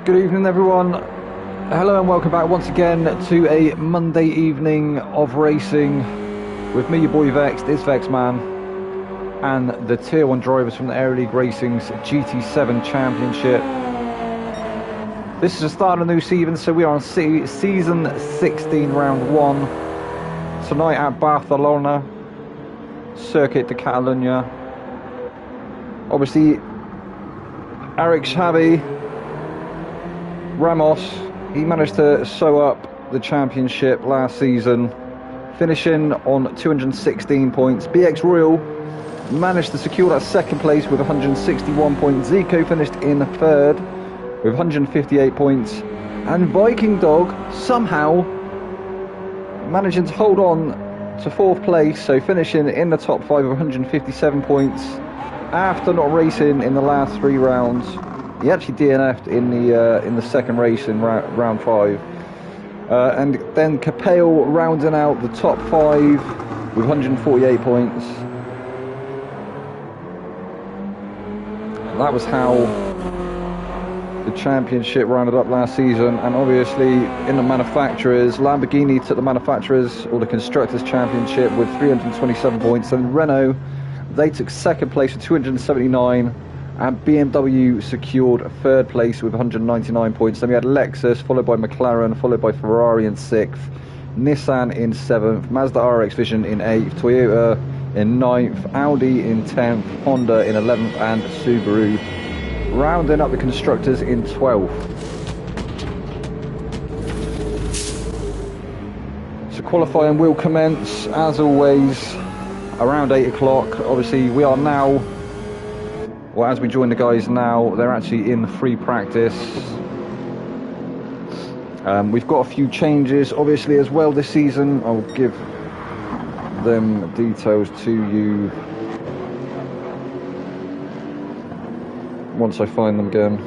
Good evening, everyone. Hello and welcome back once again to a Monday evening of racing with me, your boy Vex, this Vex Man, and the Tier 1 drivers from the Aero League Racing's Gt7 Championship. This is the start of the new season, so we are on season 16, round 1. Tonight at Barcelona, Circuit de Catalunya. Obviously, Xavi Ramos, he managed to sew up the championship last season, finishing on 216 points. BX Royal managed to secure that second place with 161 points. Zico finished in third with 158 points. And Viking Dog somehow managing to hold on to fourth place, so finishing in the top 5 with 157 points after not racing in the last 3 rounds. He actually DNF'd in the second race in round 5, and then Capel rounding out the top 5 with 148 points. And that was how the championship rounded up last season. And obviously in the manufacturers, Lamborghini took the manufacturers or the constructors championship with 327 points, and Renault, they took second place with 279, and BMW secured third place with 199 points. Then we had Lexus, followed by McLaren, followed by Ferrari in 6th, Nissan in 7th, Mazda RX Vision in 8th, Toyota in 9th, Audi in 10th, Honda in 11th, and Subaru rounding up the constructors in 12th. So qualifying will commence as always around 8 o'clock. Obviously we are now, well, as we join the guys now, they're actually in free practice. We've got a few changes obviously as well this season. I'll give them details to you once I find them again.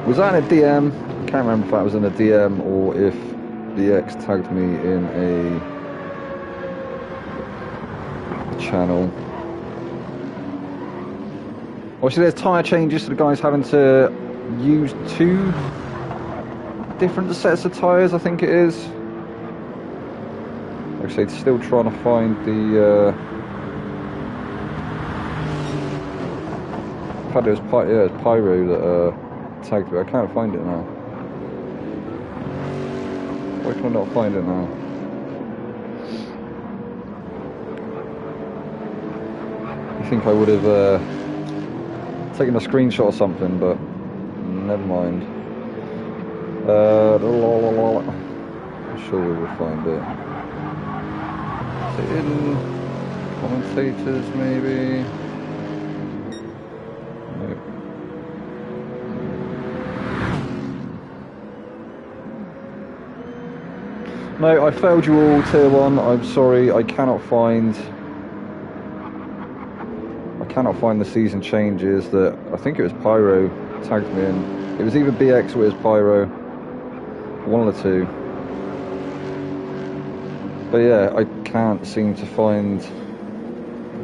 Was that in a DM? I can't remember if that was in a DM or if BX tagged me in a channel. Obviously there's tyre changes, so the guys having to use 2 different sets of tyres, I think it is. Like I say, still trying to find the in fact it was Pyro that tagged me. I can't find it now. Why can I not find it now? I think I would have taken a screenshot or something, but never mind. I'm sure we will find it. Is it in commentators maybe? No, I failed you all, Tier 1. I'm sorry, I cannot find the season changes that I think it was Pyro tagged me in. It was either BX or it was Pyro, one of the two. But yeah, I can't seem to find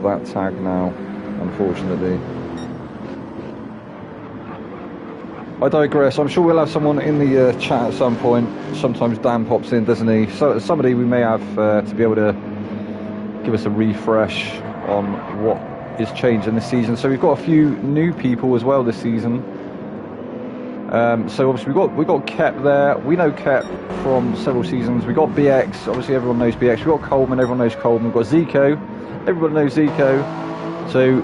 that tag now, unfortunately. I digress. I'm sure we'll have someone in the chat at some point. Sometimes Dan pops in, doesn't he? So somebody we may have to be able to give us a refresh on what is changing this season. So we've got a few new people as well this season. So obviously we got Kep there. We know Kep from several seasons. We got BX. Obviously everyone knows BX. We got Coleman. Everyone knows Coleman. We've got Zico. Everyone knows Zico. So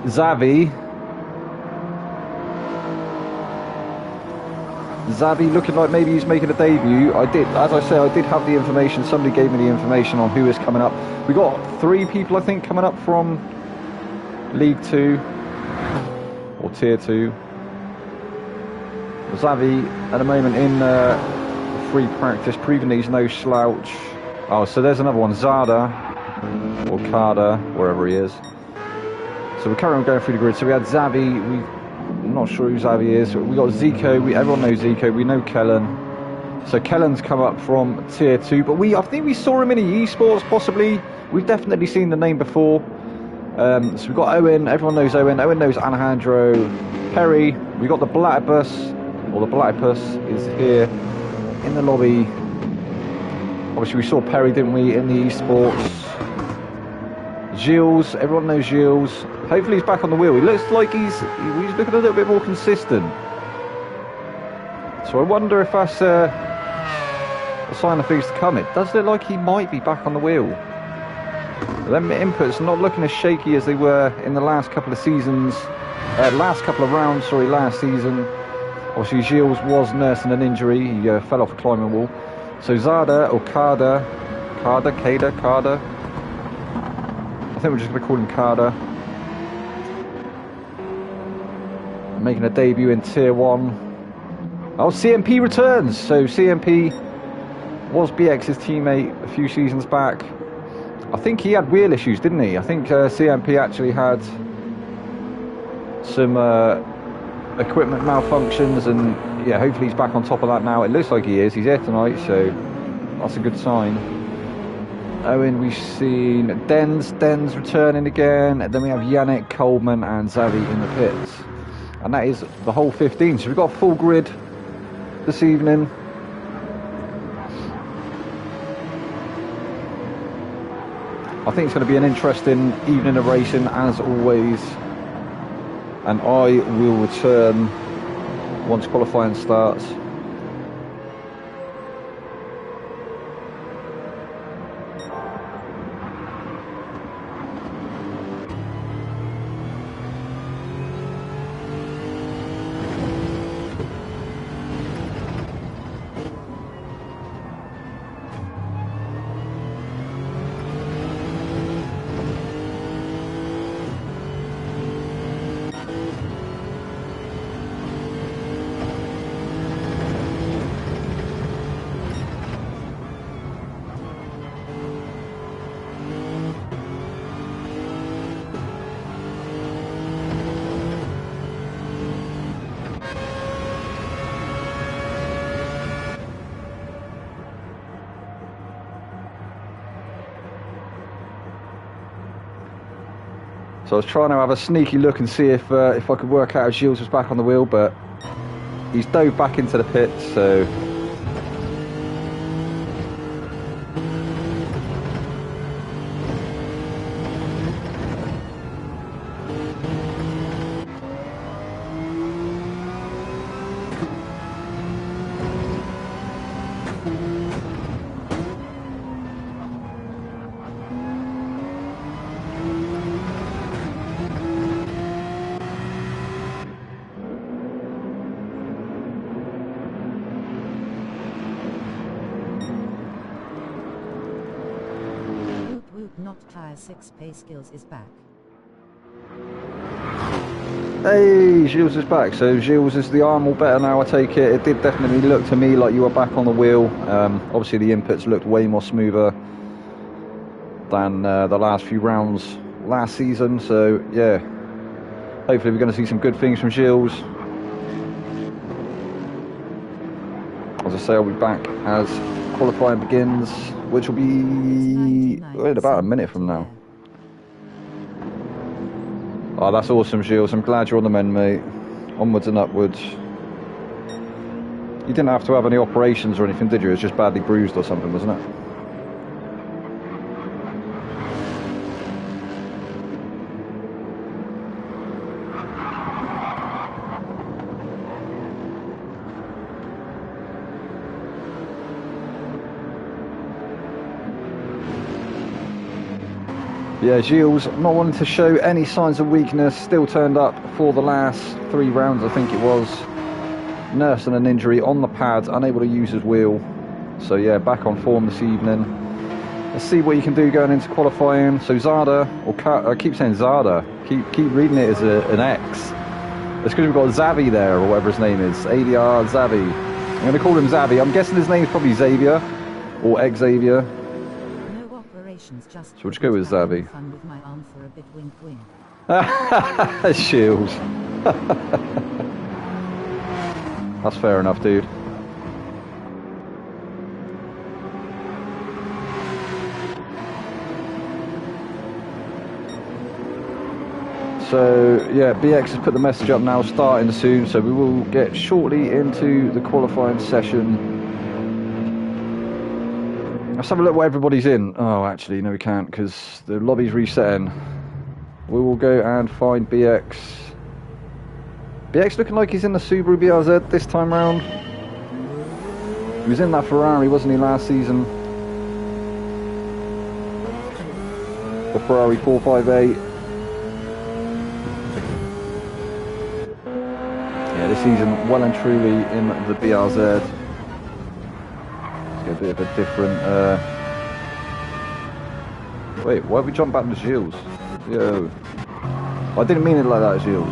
Xavi looking like maybe he's making a debut. As I say, I did have the information. Somebody gave me the information on who is coming up. We got 3 people, I think, coming up from League 2 or Tier 2. Xavi at the moment in free practice, proving he's no slouch. Oh, so there's another one, Zada or Kada, wherever he is. So we're currently going through the grid. So we had Xavi. I'm not sure who Xavi is. We got Zico. Everyone knows Zico. We know Kellen. So Kellen's come up from Tier 2, but I think we saw him in eSports possibly. We've definitely seen the name before. So we've got Owen, everyone knows Owen knows Alejandro, Perry, we got the Platypus, or the Platypus is here in the lobby. Obviously we saw Perry, didn't we, in the esports. Gilles, everyone knows Gilles. Hopefully he's back on the wheel. He looks like he's looking a little bit more consistent. So I wonder if that's a sign of things to come. It does look like he might be back on the wheel. Them inputs not looking as shaky as they were in the last couple of seasons, last rounds, last season. Obviously Gilles was nursing an injury, he fell off a climbing wall. So Zada, or Kada, I think we're just going to call him Kada. Making a debut in Tier 1. Oh, CMP returns! So CMP was BX's teammate a few seasons back. I think he had wheel issues, didn't he? I think CMP actually had some equipment malfunctions, and yeah, hopefully he's back on top of that now. It looks like he is. He's here tonight, so that's a good sign. Owen, we've seen Dens returning again, and then we have Yannick, Coleman and Xavi in the pits. And that is the whole 15. So we've got a full grid this evening. I think it's going to be an interesting evening of racing as always. And I will return once qualifying starts. So I was trying to have a sneaky look and see if I could work out if Gilles was back on the wheel, but he's dove back into the pit, so... Not Tire 6 Pay Skills is back. Hey, Gilles is back. So Gilles, is the arm all better now, I take it? It did definitely look to me like you were back on the wheel. Obviously the inputs looked way more smoother than the last few rounds last season. So yeah, hopefully we're going to see some good things from Gilles. As I say, I'll be back as qualifying begins, which will be in about a minute from now. Oh, that's awesome, Gilles. I'm glad you're on the mend, mate. Onwards and upwards. You didn't have to have any operations or anything, did you? It was just badly bruised or something, wasn't it? Yeah, Gilles, not wanting to show any signs of weakness, still turned up for the last 3 rounds, I think it was. Nursing an injury on the pads, unable to use his wheel. So yeah, back on form this evening. Let's see what you can do going into qualifying. So Zada, I keep saying Zada, keep reading it as an X. It's because we've got Xavi there, or whatever his name is. ADR Xavi. I'm going to call him Xavi. I'm guessing his name's probably Xavier, or Xavier. Just so we'll just go with Xavi. Fun with my arm for a bit, wink, wink. Shields. That's fair enough, dude. So yeah, BX has put the message up now, starting soon, so we will get shortly into the qualifying session. Let's have a look what everybody's in. Oh, actually, no we can't, because the lobby's resetting. We will go and find BX. BX looking like he's in the Subaru BRZ this time round. He was in that Ferrari, wasn't he, last season? The Ferrari 458. Yeah, this season well and truly in the BRZ. Let's get a bit of a different... Wait, why have we jumped back to Gilles? Yo. I didn't mean it like that, Gilles.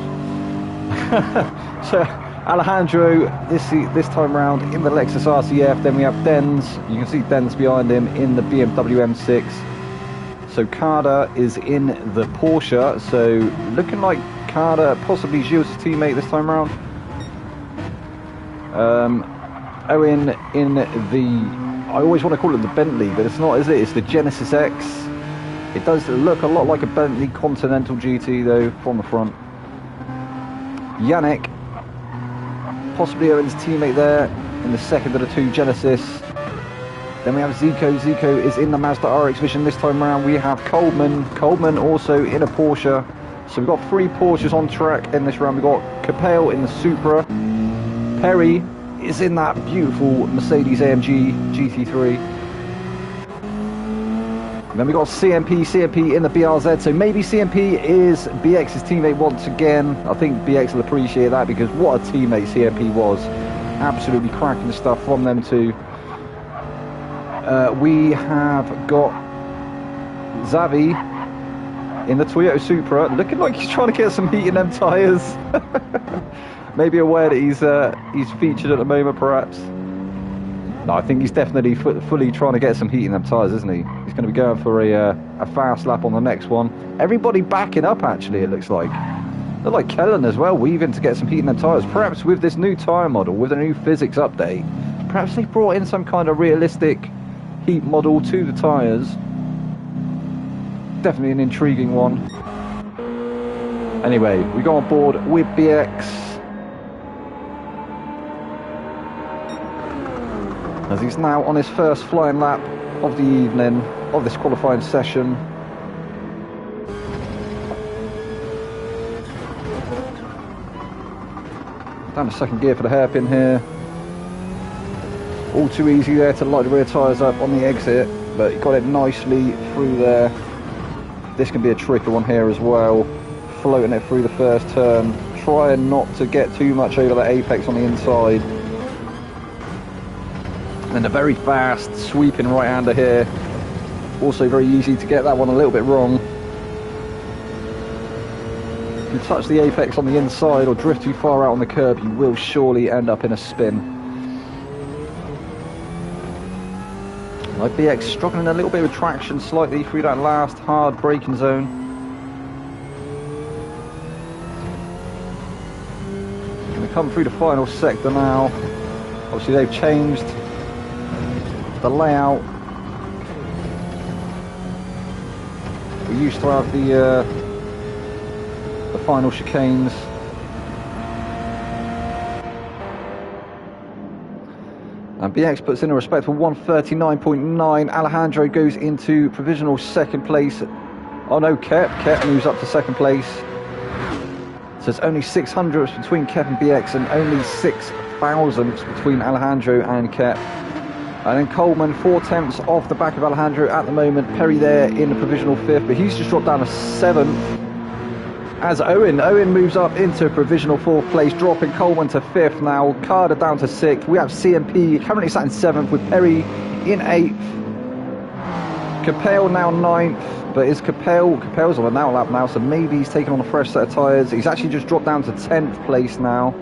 So, Alejandro, this time round in the Lexus RCF. Then we have Denz. You can see Denz behind him in the BMW M6. So Carter is in the Porsche. So looking like Carter, possibly Gilles' teammate this time round. Owen in the, I always want to call it the Bentley, but it's not, is it? It's the Genesis X. It does look a lot like a Bentley Continental GT though, from the front. Yannick, possibly Owen's teammate there in the second of the two Genesis. Then we have Zico. Zico is in the Mazda RX Vision this time around. We have Coleman. Coleman also in a Porsche. So we've got 3 Porsches on track in this round. We've got Capel in the Supra. Perry is in that beautiful Mercedes AMG GT3. Then we got CMP in the BRZ, so maybe CMP is BX's teammate once again. I think BX will appreciate that, because what a teammate CMP was. Absolutely cracking the stuff from them two. We have got Xavi in the Toyota Supra, looking like he's trying to get some heat in them tyres. Maybe aware that he's featured at the moment, perhaps. No, I think he's definitely fully trying to get some heat in them tyres, isn't he? He's going to be going for a fast lap on the next one. Everybody backing up, actually, it looks like. They're like Kellen as well, weaving to get some heat in them tyres. Perhaps with this new tyre model, with a new physics update, perhaps they brought in some kind of realistic heat model to the tyres. Definitely an intriguing one. Anyway, we go on board with BX. As he's now on his first flying lap of the evening, of this qualifying session. Down to second gear for the hairpin here. All too easy there to light the rear tyres up on the exit, but he got it nicely through there. This can be a tricky one here as well. Floating it through the first turn, trying not to get too much over the apex on the inside. And a very fast sweeping right-hander here. Also very easy to get that one a little bit wrong. If you touch the apex on the inside or drift too far out on the curb, you will surely end up in a spin. Like BX struggling a little bit with traction slightly through that last hard braking zone. Going to come through the final sector now. Obviously they've changed the layout. We used to have the final chicanes. And BX puts in a respectful 139.9. Alejandro goes into provisional second place. Oh no, Kep moves up to second place. So it's only 600 between Kep and BX, and only 6 thousandths between Alejandro and Kep. And then Coleman 4/10 off the back of Alejandro at the moment. Perry there in the provisional 5th, but he's just dropped down to 7th. As Owen moves up into provisional 4th place, dropping Coleman to 5th now. Carter down to 6th. We have CMP currently sat in 7th with Perry in 8th. Capel now 9th, but is Capel's on an outlap now, so maybe he's taking on a fresh set of tyres. He's actually just dropped down to 10th place now.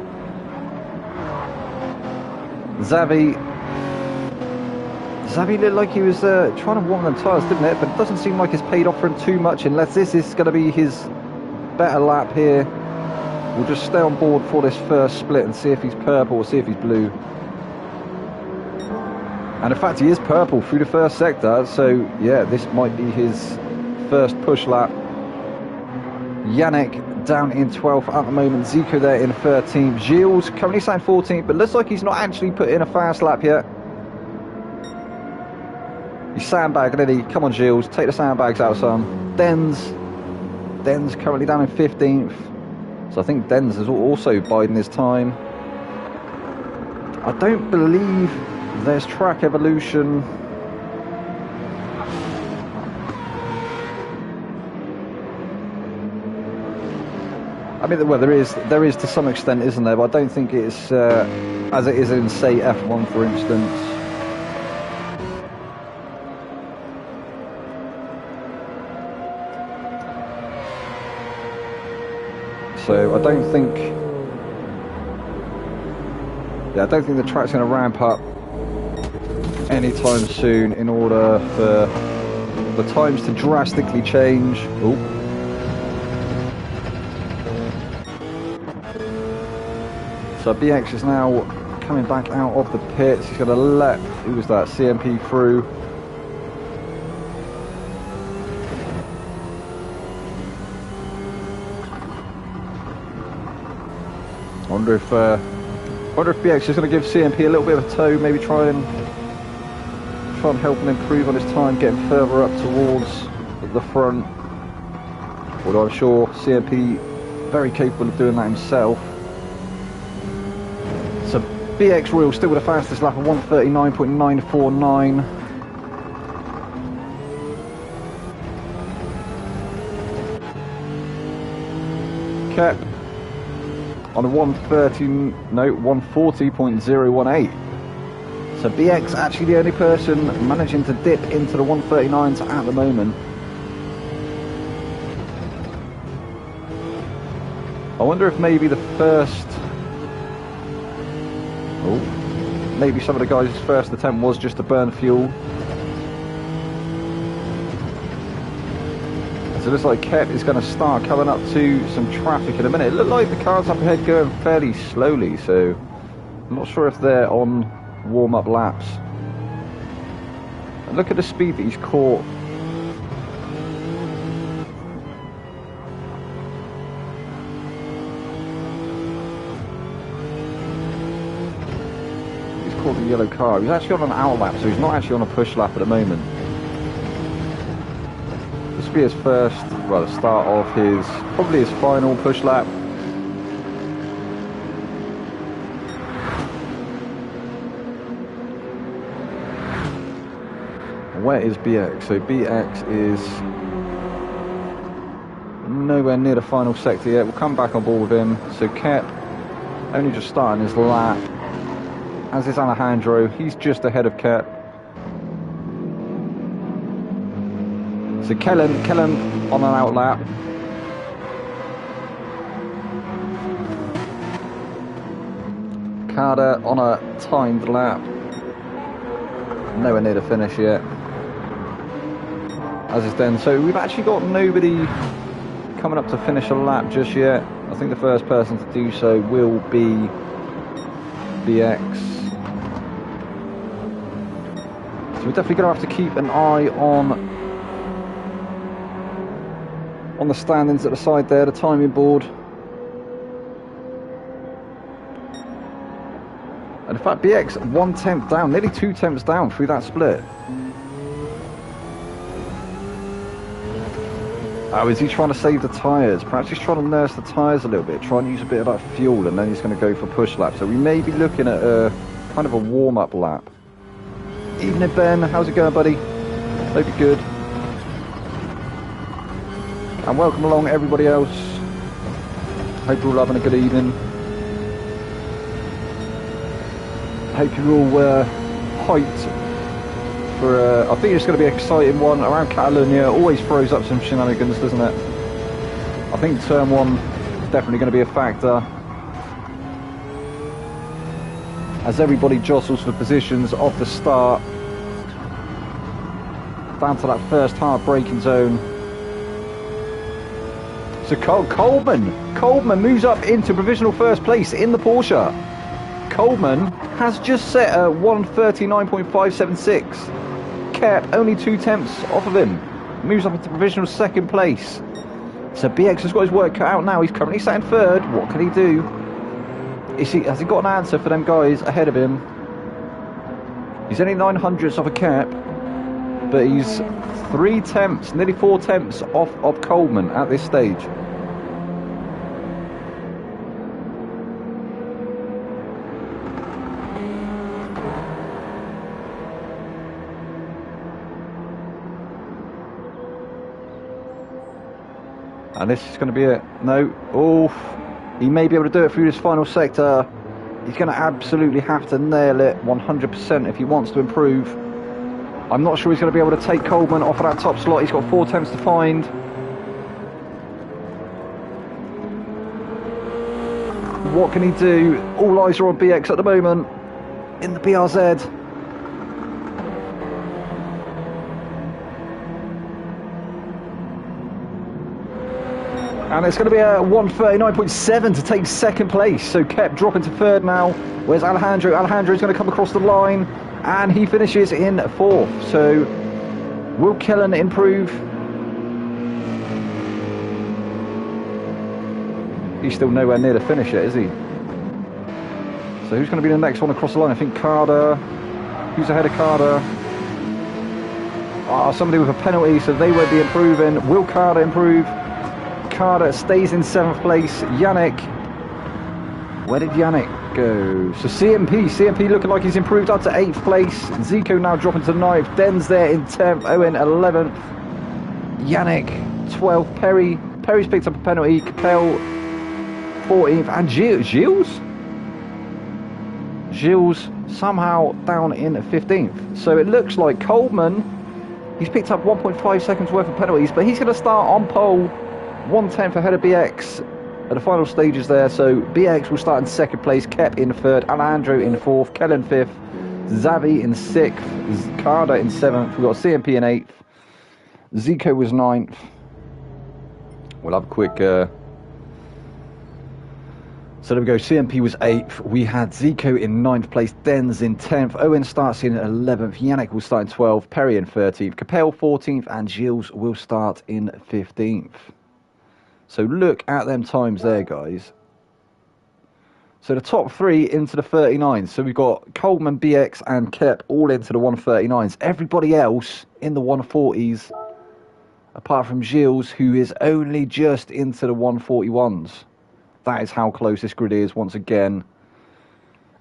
Xavi looked like he was trying to warm them tyres, didn't it? But it doesn't seem like it's paid off for him too much, unless this is going to be his better lap here. We'll just stay on board for this first split and see if he's purple or see if he's blue. And in fact, he is purple through the first sector, so yeah, this might be his first push lap. Yannick down in 12th at the moment. Zico there in 13th. Gilles currently sat in 14th, but looks like he's not actually put in a fast lap yet. He's sandbagging, isn't he? Come on, Gilles, take the sandbags out, son. Den's currently down in 15th. So I think Den's is also biding his time. I don't believe there's track evolution. I mean, well, there is to some extent, isn't there? But I don't think it's as it is in, say, F1, for instance. So I don't think the track's going to ramp up anytime soon in order for the times to drastically change. Ooh. So BX is now coming back out of the pits. He's going to let, who was that, CMP through. I wonder if BX is going to give CMP a little bit of a tow, maybe try and help him improve on his time, getting further up towards the front. Although I'm sure CMP very capable of doing that himself. So BX Royal still with the fastest lap of 1:39.949. Kept on a 1:40.018. So BX actually the only person managing to dip into the 1:39s at the moment. I wonder if maybe the first... Oh, maybe some of the guys' first attempt was just to burn fuel. So it looks like Kep is going to start coming up to some traffic in a minute. It looked like the cars up ahead going fairly slowly, so I'm not sure if they're on warm-up laps. And look at the speed that he's caught. He's caught the yellow car. He's actually on an out lap, so he's not actually on a push lap at the moment. This will be his first, well, the start of his, probably his final push lap. Where is BX? So BX is nowhere near the final sector yet. We'll come back on board with him. So Kep only just starting his lap, as is Alejandro. He's just ahead of Kep. So Kellen on an out lap. Carter on a timed lap. Nowhere near the finish yet. As is Den. So we've actually got nobody coming up to finish a lap just yet. I think the first person to do so will be BX. So we're definitely going to have to keep an eye on the standings at the side there, the timing board. And in fact, BX 1 tenth down, nearly 2 tenths down through that split. Oh, is he trying to save the tyres? Perhaps he's trying to nurse the tyres a little bit, try and use a bit of that fuel, and then he's going to go for push lap. So we may be looking at a kind of a warm-up lap. Evening, Ben. How's it going, buddy? Hope you're good. And welcome along, everybody else. Hope you're all having a good evening. Hope you're all hyped for, I think it's going to be an exciting one around Catalonia. Always throws up some shenanigans, doesn't it? I think turn 1 is definitely going to be a factor, as everybody jostles for positions off the start down to that first hard braking zone. So Coleman moves up into provisional first place in the Porsche. Coleman has just set a 1:39.576. Kep only 2 tenths off of him. Moves up into provisional second place. So BX has got his work cut out now. He's currently sat in third. What can he do? Has he got an answer for them guys ahead of him? He's only 900ths off a cap, but he's 3 tenths, nearly 4 tenths off of Coleman at this stage. And this is going to be it. No. Oh, he may be able to do it through this final sector. He's going to absolutely have to nail it 100% if he wants to improve. I'm not sure he's going to be able to take Coleman off of that top slot. He's got 4 attempts to find. What can he do? All eyes are on BX at the moment in the BRZ. And it's going to be a 1:39.7 to take second place. So Kep dropping to third now. Where's Alejandro? Alejandro's going to come across the line. And he finishes in fourth. So will Kellen improve? He's still nowhere near the finish yet, is he? So who's going to be the next one across the line? I think Carter. Who's ahead of Carter? Somebody with a penalty, so they won't be improving. Will Carter improve? Carter stays in 7th place. Yannick. Where did Yannick go? So CMP looking like he's improved up to 8th place. Zico now dropping to 9th. Den's there in 10th. Owen 11th. Yannick 12th. Perry's picked up a penalty. Capel 14th. And Gilles somehow down in 15th. So it looks like Coleman, he's picked up 1.5 seconds worth of penalties, but he's going to start on pole. 1/10 ahead of BX at the final stages there. So BX will start in 2nd place, Kep in 3rd, Alejandro in 4th, Kellen 5th, Xavi in 6th, Carter in 7th. We've got CMP in 8th, Zico was 9th. We'll have a quick so there we go. CMP was 8th. We had Zico in 9th place, Den's in 10th, Owen starts in 11th, Yannick will start in 12th, Perry in 13th, Capel 14th, and Gilles will start in 15th. So look at them times there, guys. So the top 3 into the 39s. So we've got Coleman, BX, and Kep all into the 139s. Everybody else in the 140s, apart from Gilles, who is only just into the 141s. That is how close this grid is once again.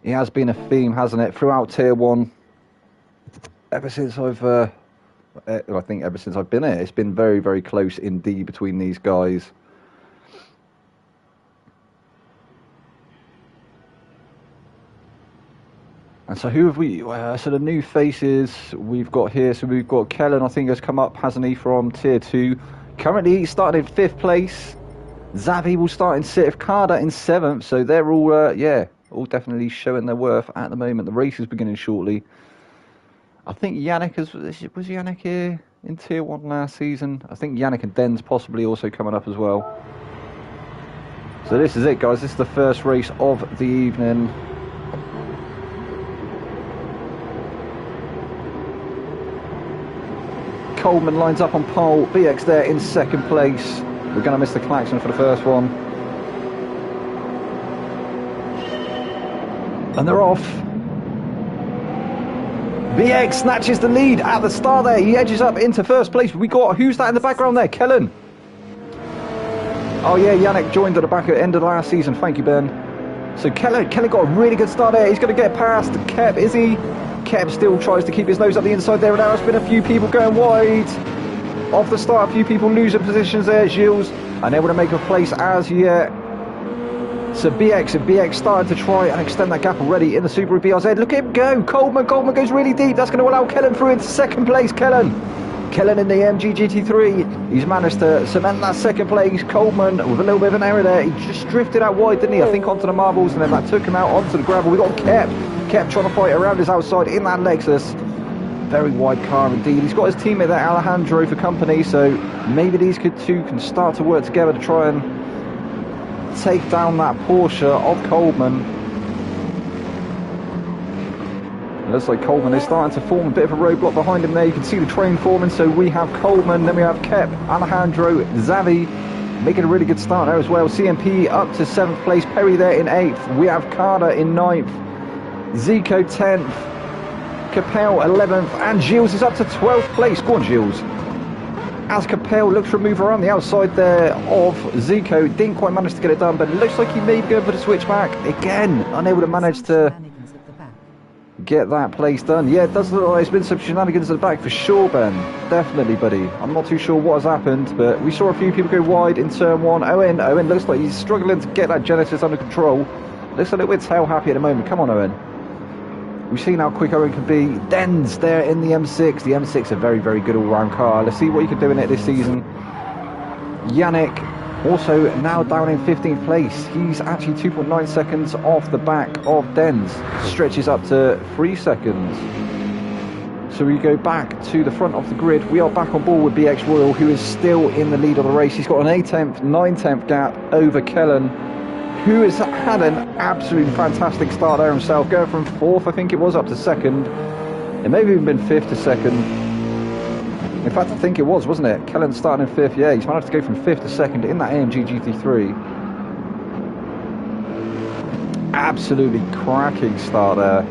It has been a theme, hasn't it, throughout Tier 1. Ever since I think ever since I've been here, it's been very, very close indeed between these guys. And so who have we, so the new faces we've got here, so we've got Kellen, I think has come up, hasn't he, from Tier 2. Currently he's starting in 5th place. Xavi will start in 6th, Carter in 7th, so they're all, all definitely showing their worth at the moment. The race is beginning shortly. I think Yannick was Yannick here in Tier 1 last season? I think Yannick and Den's possibly also coming up as well. So this is it, guys, this is the first race of the evening. Coleman lines up on pole, BX there in 2nd place. We're going to miss the klaxon for the first one. And they're off. BX snatches the lead at the start there. He edges up into 1st place. We got, who's that in the background there? Kellen. Oh yeah, Yannick joined at the back at the end of the last season. Thank you, Ben. So Kellen got a really good start there. He's going to get past Kep, is he? Kep still tries to keep his nose up the inside there, and there has been a few people going wide. Off the start, a few people losing positions there. Gilles unable to make a place as yet. So BX started to try and extend that gap already in the Subaru BRZ. Look at him go. Coleman goes really deep. That's going to allow Kellen through into 2nd place. Kellen in the MG GT3. He's managed to cement that 2nd place. Coleman with a little bit of an error there. He just drifted out wide, didn't he? I think onto the marbles, and then that took him out onto the gravel. We got Kep trying to fight around his outside in that Lexus. Very wide car indeed. He's got his teammate there, Alejandro, for company, so maybe these two can start to work together to try and take down that Porsche of Coleman. It looks like Coleman is starting to form a bit of a roadblock behind him there. You can see the train forming, so we have Coleman, then we have Kep, Alejandro, Xavi, making a really good start there as well. CMP up to 7th place, Perry there in 8th. We have Carter in 9th, Zico 10th, Capel 11th, and Gilles is up to 12th place. Go on, Gilles. As Capel looks to move around the outside there of Zico, didn't quite manage to get it done, but it looks like he may be going for the switchback. Again, unable to manage to get that place done. Yeah, it does look like there's been some shenanigans at the back for sure, Ben. Definitely, buddy. I'm not too sure what has happened, but we saw a few people go wide in turn 1. Owen looks like he's struggling to get that Genesis under control. Looks a little bit tail happy at the moment. Come on, Owen. We've seen how quick Owen can be. Dens there in the M6. The M6 a very, very good all-round car. Let's see what he can do in it this season. Yannick also now down in 15th place. He's actually 2.9 seconds off the back of Dens. Stretches up to 3 seconds. So we go back to the front of the grid. We are back on board with BX Royal, who is still in the lead of the race. He's got an 8th, 9th gap over Kellen, who has had an absolutely fantastic start there himself, going from 4th, I think it was, up to 2nd. It may have even been 5th to 2nd. In fact, I think it was, wasn't it? Kellen starting in 5th, yeah, he's managed to go from 5th to 2nd in that AMG GT3. Absolutely cracking start there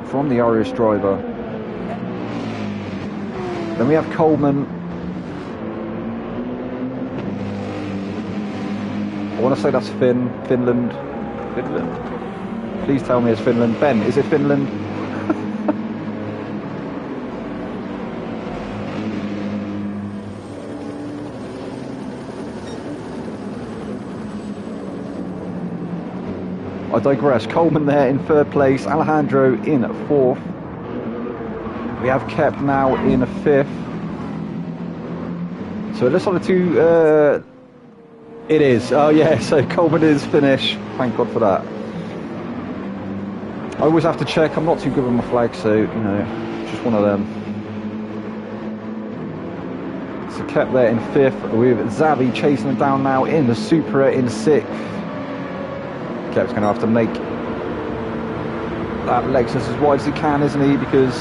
from the Irish driver. Then we have Coleman. I want to say that's Finland. Please tell me it's Finland. Ben, is it Finland? I digress. Coleman there in 3rd place, Alejandro in 4th. We have Kep now in 5th. So it looks like the two... it is. Oh yeah, so Coleman is finished. Thank God for that. I always have to check. I'm not too good with my flag, so, you know, just one of them. So Kep there in 5th, with Xavi chasing him down now in the Supra in 6th. Kep's going to have to make that Lexus as wide as he can, isn't he? Because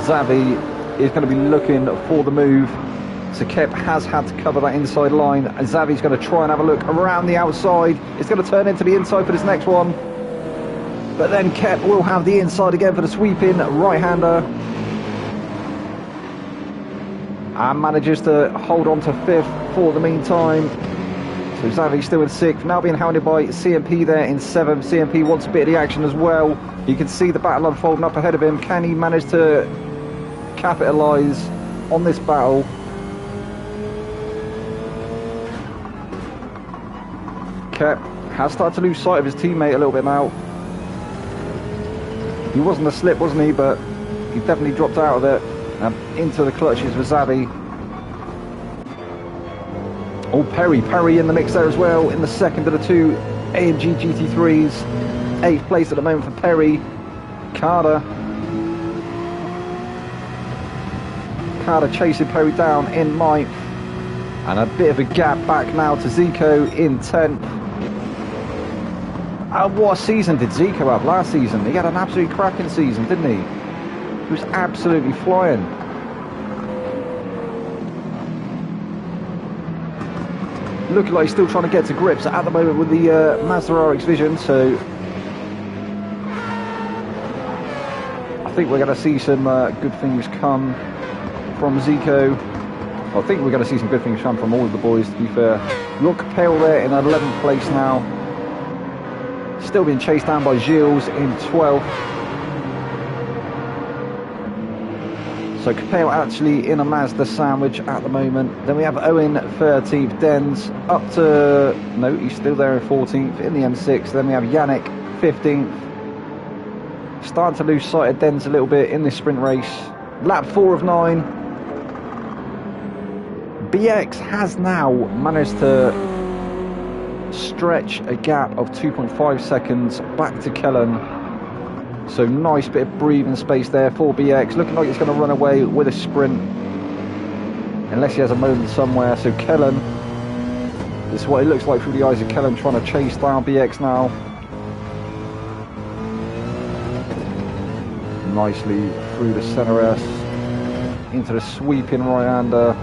Xavi is going to be looking for the move. So Kep has had to cover that inside line, and Xavi's going to try and have a look around the outside. It's going to turn into the inside for this next one. But then Kep will have the inside again for the sweep-in right-hander. And manages to hold on to 5th for the meantime. So Xavi still in 6th, now being hounded by CMP there in 7th. CMP wants a bit of the action as well. You can see the battle unfolding up ahead of him. Can he manage to capitalise on this battle? Kep has started to lose sight of his teammate a little bit now. He wasn't a slip, wasn't he? But he definitely dropped out of it and into the clutches with Xavi. Oh, Perry in the mix there as well, in the 2nd of the 2 AMG GT3s. 8th place at the moment for Perry. Carter chasing Perry down in 9th. And a bit of a gap back now to Zico in 10th. What a season did Zico have last season? He had an absolutely cracking season, didn't he? He was absolutely flying. Looking like he's still trying to get to grips at the moment with the Mazda RX Vision, so I think we're going to see some good things come from Zico. I think we're going to see some good things come from all of the boys, to be fair. We've got Capel there in 11th place now. Still being chased down by Gilles in 12th. So Capel actually in a Mazda sandwich at the moment. Then we have Owen 13th, Dens up to... No, he's still there in 14th in the M6. Then we have Yannick 15th. Starting to lose sight of Dens a little bit in this sprint race. Lap 4 of 9. BX has now managed to stretch a gap of 2.5 seconds back to Kellen. So nice bit of breathing space there for BX. Looking like he's going to run away with a sprint. Unless he has a moment somewhere. So Kellen. This is what it looks like through the eyes of Kellen, trying to chase down BX now. Nicely through the center S. Into the sweeping right-hander.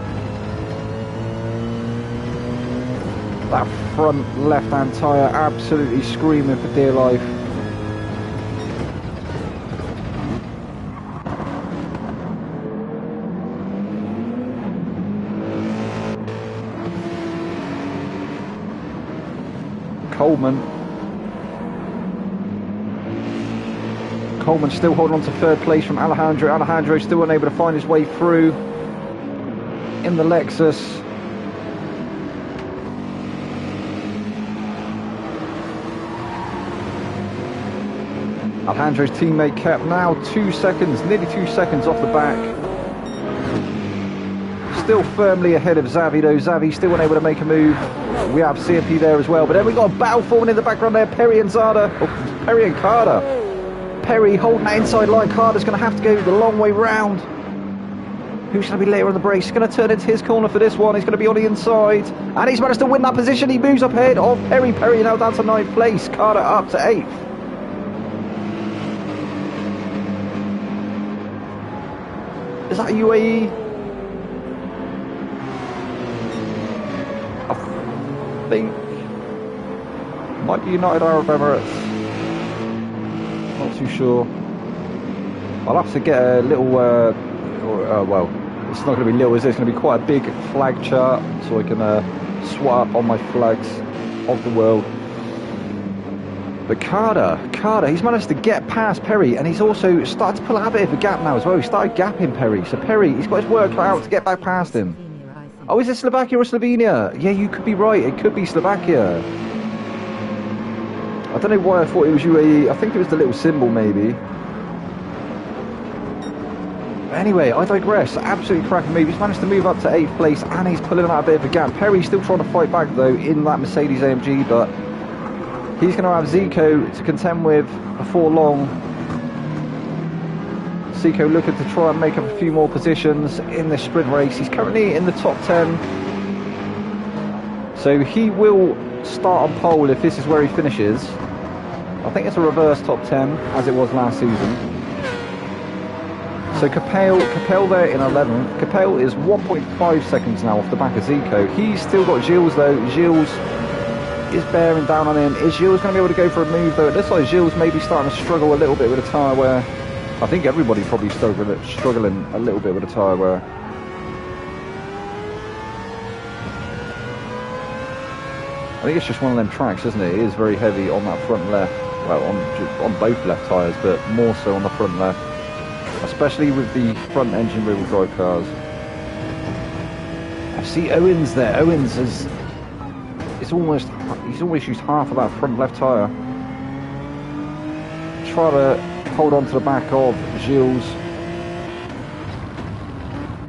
That front left-hand tyre absolutely screaming for dear life. Coleman still holding on to third place from Alejandro. Alejandro still unable to find his way through in the Lexus. Alejandro's teammate kept now 2 seconds, nearly 2 seconds off the back. Still firmly ahead of Xavi though. Xavi still unable to make a move. We have CMP there as well, but then we got a battle forming in the background there. Perry and Zada, Perry and Carter. Perry holding that inside line. Carter's going to have to go the long way round. Who's going to be later on the brace? He's going to turn into his corner for this one. He's going to be on the inside. And he's managed to win that position. He moves up ahead of Perry. Perry now down to 9th place. Carter up to 8th. Is that UAE? I think might be United Arab Emirates. Not too sure. I'll have to get a little well, it's not going to be little, is it? It's going to be quite a big flag chart so I can swap on my flags of the world. But Carter, he's managed to get past Perry, and he's also started to pull out a bit of a gap now as well. He started gapping Perry, so Perry, he's got his work cut out to get back past him. Oh, is it Slovakia or Slovenia? Yeah, you could be right. It could be Slovakia. I don't know why I thought it was UAE. I think it was the little symbol, maybe. Anyway, I digress. Absolutely cracking move. He's managed to move up to 8th place, and he's pulling out a bit of a gap. Perry's still trying to fight back, though, in that Mercedes AMG, but he's going to have Zico to contend with before long. Zico looking to try and make up a few more positions in this sprint race. He's currently in the top 10. So he will start on pole if this is where he finishes. I think it's a reverse top 10 as it was last season. So Capel there in 11th. Capel is 1.5 seconds now off the back of Zico. He's still got Gilles though. Gilles is bearing down on him. Is Gilles going to be able to go for a move though? It looks like Gilles may be starting to struggle a little bit with a tyre wear. I think everybody probably struggling a little bit with a tyre wear. I think it's just one of them tracks, isn't it? It is very heavy on that front left. Well, on both left tyres, but more so on the front left. Especially with the front engine rear-wheel drive cars. I see Owens there. Owens he's almost used half of that front left tyre. Try to hold on to the back of Gilles.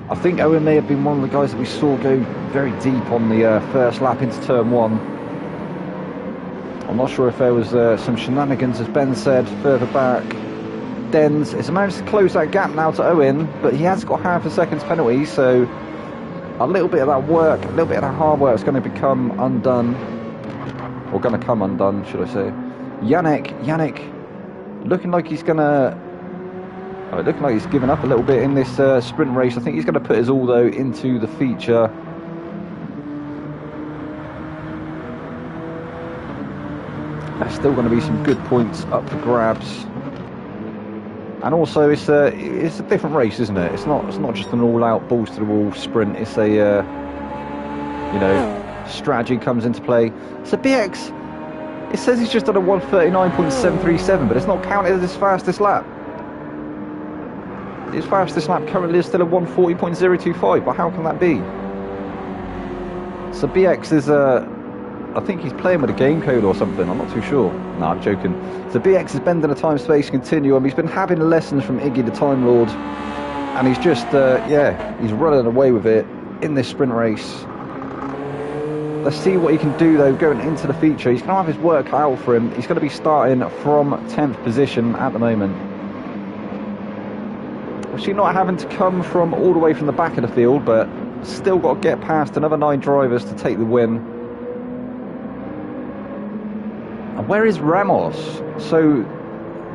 I think Owen may have been one of the guys that we saw go very deep on the first lap into turn 1. I'm not sure if there was some shenanigans, as Ben said, further back. Dens has managed to close that gap now to Owen, but he has got half a second's penalty, so a little bit of that work, a little bit of that hard work is going to become undone. Or going to come undone, should I say. Yannick, looking like he's going to... looking like he's given up a little bit in this sprint race. I think he's going to put his all, though, into the feature. There's still going to be some good points up for grabs. And also, it's a different race, isn't it? It's not just an all-out balls to the wall sprint. It's a you know, strategy comes into play. So BX, it says he's just done a 1:39.737, but it's not counted as his fastest lap. His fastest lap currently is still a 1:40.025. But how can that be? So BX is I think he's playing with a game code or something. I'm not too sure. No, I'm joking. So BX is bending a time-space continuum. He's been having lessons from Iggy the Time Lord, and he's just, he's running away with it in this sprint race. Let's see what he can do, though, going into the feature. He's going to have his work cut out for him. He's going to be starting from 10th position at the moment. Actually, not having to come from all the way from the back of the field, but still got to get past another 9 drivers to take the win. Where is Ramos? So,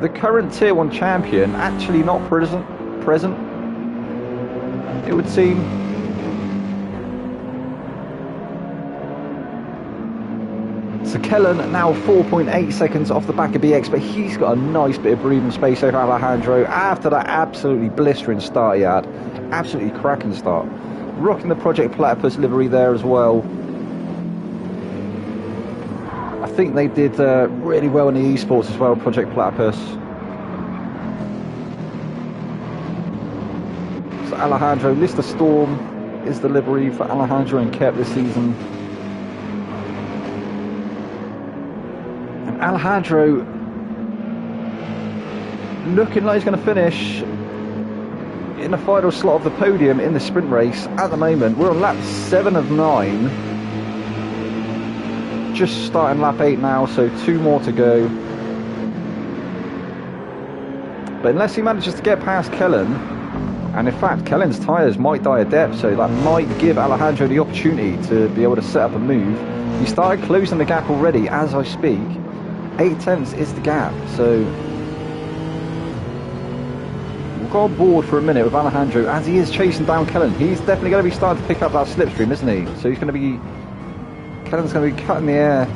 the current Tier 1 champion actually not present, it would seem. Kellen now 4.8 seconds off the back of BX, but he's got a nice bit of breathing space over Alejandro after that absolutely blistering start he had. Absolutely cracking start. Rocking the Project Platypus livery there as well. I think they did really well in the esports as well, Project Platypus. So Alejandro, Lister Storm is the livery for Alejandro and Kep this season. And Alejandro looking like he's going to finish in the final slot of the podium in the sprint race. At the moment, we're on lap 7 of 9. Just starting lap 8 now, so 2 more to go. But unless he manages to get past Kellen, and in fact Kellen's tyres might die a death, so that might give Alejandro the opportunity to be able to set up a move. He started closing the gap already as I speak. 8 tenths is the gap, so we'll go on board for a minute with Alejandro as he is chasing down Kellen. He's definitely going to be starting to pick up that slipstream, isn't he? So he's going to be, Kellen's going to be cutting the air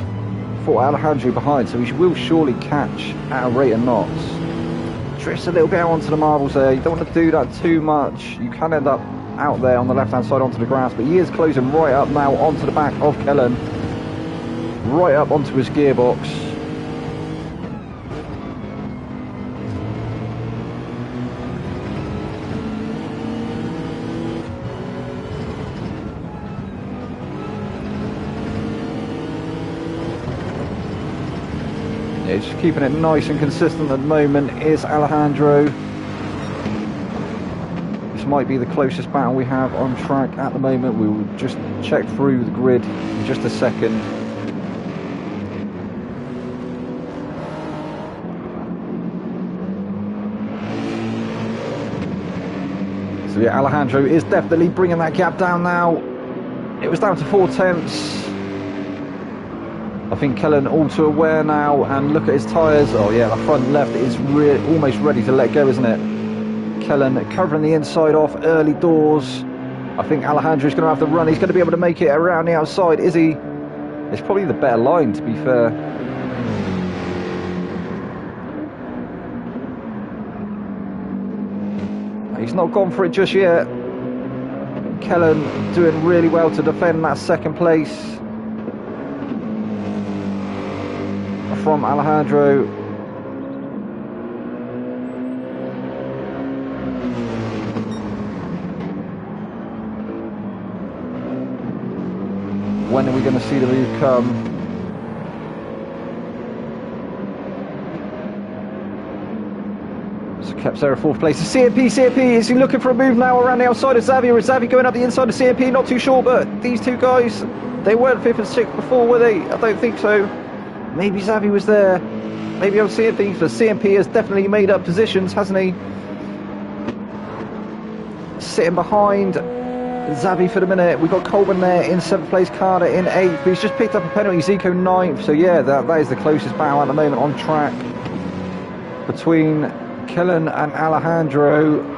for Alejandro behind, so he will surely catch at a rate of knots. Drifts a little bit out onto the marbles there. You don't want to do that too much. You can end up out there on the left hand side onto the grass, but he is closing right up now onto the back of Kellen, right up onto his gearbox. Yeah, just keeping it nice and consistent at the moment is Alejandro. This might be the closest battle we have on track at the moment. We will just check through the grid in just a second. So yeah, Alejandro is definitely bringing that gap down now. It was down to 4 tenths. I think Kellen all too aware now, and look at his tyres. Oh yeah, the front left is almost ready to let go, isn't it? Kellen covering the inside off early doors. I think Alejandro's going to have to run. He's going to be able to make it around the outside, is he? It's probably the better line, to be fair. He's not gone for it just yet. Kellen doing really well to defend that second place from Alejandro. When are we going to see the move come? So Kep's there at 4th place. CMP, is he looking for a move now around the outside of Xavi, or is Xavi going up the inside of CMP? Not too sure, but these two guys, they weren't 5th and 6th before, were they? I don't think so. Maybe Xavi was there. Maybe I'm seeing things, but CMP has definitely made up positions, hasn't he? Sitting behind Xavi for the minute. We've got Coleman there in 7th place, Carter in 8th. But he's just picked up a penalty, Zico 9th. So yeah, that is the closest battle at the moment on track between Kellen and Alejandro.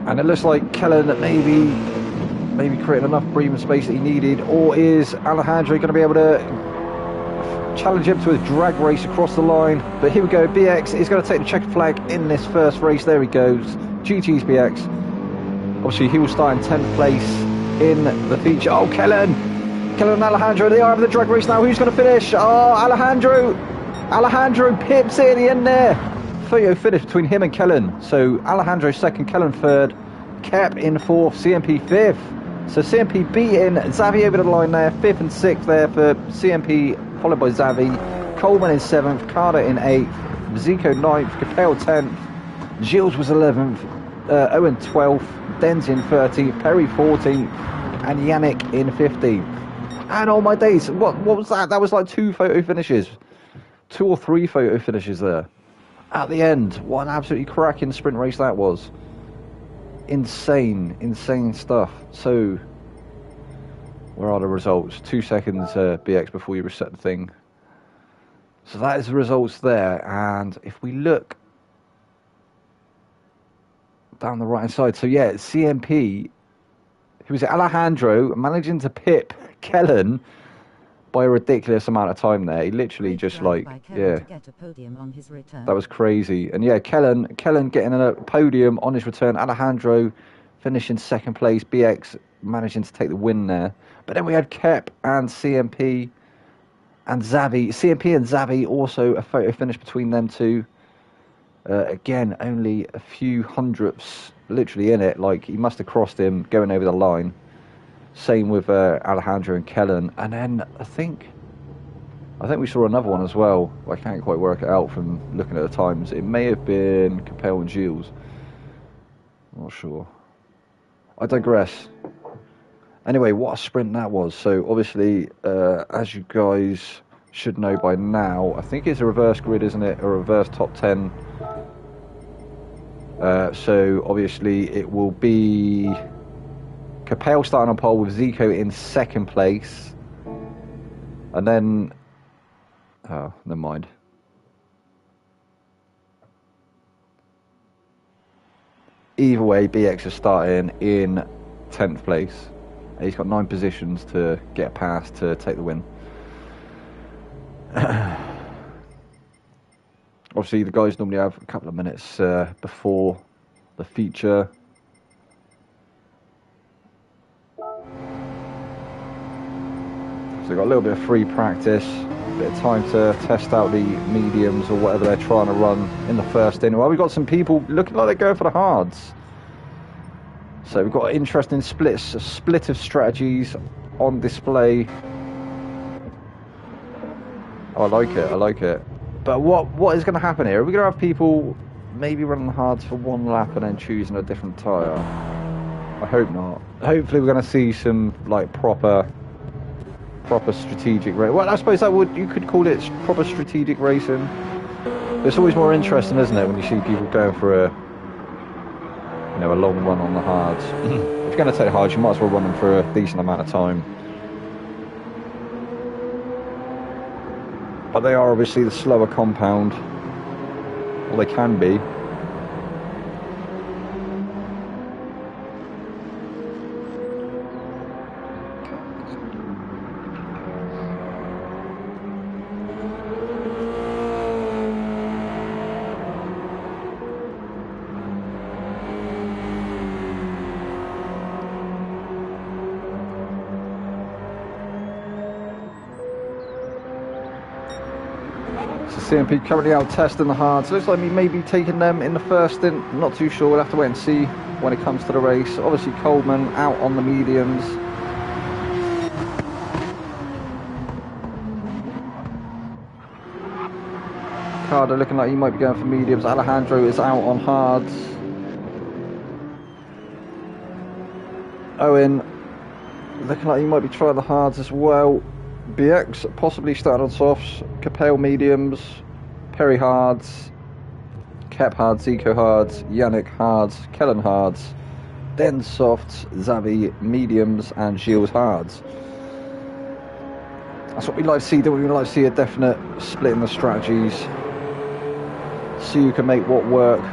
And it looks like Kellen maybe creating enough breathing space that he needed, or is Alejandro going to be able to challenge him to a drag race across the line? But here we go, BX is going to take the checkered flag in this first race. There he goes, GG's BX. Obviously he will start in 10th place in the feature. Oh, Kellen and Alejandro, they are having the drag race now. Who's going to finish? Oh, Alejandro pips it at the end there. Photo finish between him and Kellen. So Alejandro 2nd, Kellen 3rd, Kep in 4th, CMP 5th. So CMP beating Xavi over the line there, 5th and 6th there for CMP, followed by Xavi. Coleman in 7th, Carter in 8th, Zico 9th, Capel 10th, Gilles was 11th, Owen 12th, Dens in 13th, Perry 14th, and Yannick in 15th. And oh my days, what was that? That was like 2 photo finishes. 2 or 3 photo finishes there. At the end, what an absolutely cracking sprint race that was. Insane stuff. So, where are the results? 2 seconds BX before you reset the thing. So that is the results there. And if we look down the right hand side, so yeah, CMP who was Alejandro, managing to pip Kellen by a ridiculous amount of time there. He literally just like, yeah, to get a podium on his return. that was crazy. And yeah, Kellen getting a podium on his return. Alejandro finishing second place. BX managing to take the win there. But then we had Kep and CMP and Xavi. CMP and Xavi also a photo finish between them two. Again, only a few hundredths literally in it. Like, he must have crossed him going over the line. Same with Alejandro and Kellen. And then I think we saw another one as well. I can't quite work it out from looking at the times. It may have been Capel and Gilles. I'm not sure. I digress. Anyway, what a sprint that was. So obviously, as you guys should know by now, I think it's a reverse grid, isn't it? A reverse top 10. So obviously it will be Capel starting on pole with Zico in second place. And then... oh, never mind. Either way, BX is starting in 10th place. He's got 9 positions to get past to take the win. Obviously, the guys normally have a couple of minutes before the feature. So they've got a little bit of free practice, a bit of time to test out the mediums or whatever they're trying to run in the first inning. Well, we've got some people looking like they're going for the hards. So we've got interesting splits, a split of strategies on display. Oh, I like it, I like it. But what is going to happen here? Are we going to have people maybe running the hards for one lap and then choosing a different tyre? I hope not. Hopefully we're going to see some like proper strategic race. Well, I suppose you could call it proper strategic racing. But it's always more interesting, isn't it, when you see people going for a long run on the hards. If you're going to take the hards, you might as well run them for a decent amount of time. But they are obviously the slower compound. Well, they can be. CMP currently out testing the hards. Looks like he may be taking them in the first stint. Not too sure. We'll have to wait and see when it comes to the race. Obviously Coleman out on the mediums. Carter looking like he might be going for mediums. Alejandro is out on hards. Owen looking like he might be trying the hards as well. BX possibly starting on softs. Capel mediums. Perry hards. Kep hards. Zico hards. Yannick hards. Kellen hards. Then softs. Xavi mediums. And Gilles hards. That's what we like to see. Don't we like to see a definite split in the strategies? See who can make what work.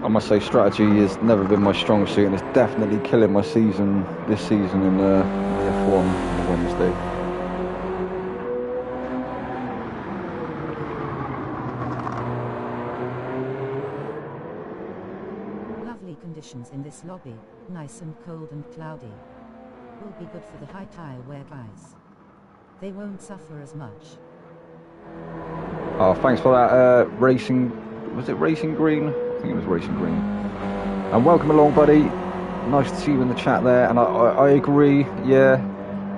I must say strategy has never been my strong suit, and it's definitely killing my season this season in the F1 on Wednesday. Lovely conditions in this lobby, nice and cold and cloudy. Will be good for the high tire wear guys. They won't suffer as much. Oh, thanks for that, Racing... was it Racing Green? I think it was Racing Green. And welcome along, buddy. Nice to see you in the chat there. And I agree, yeah.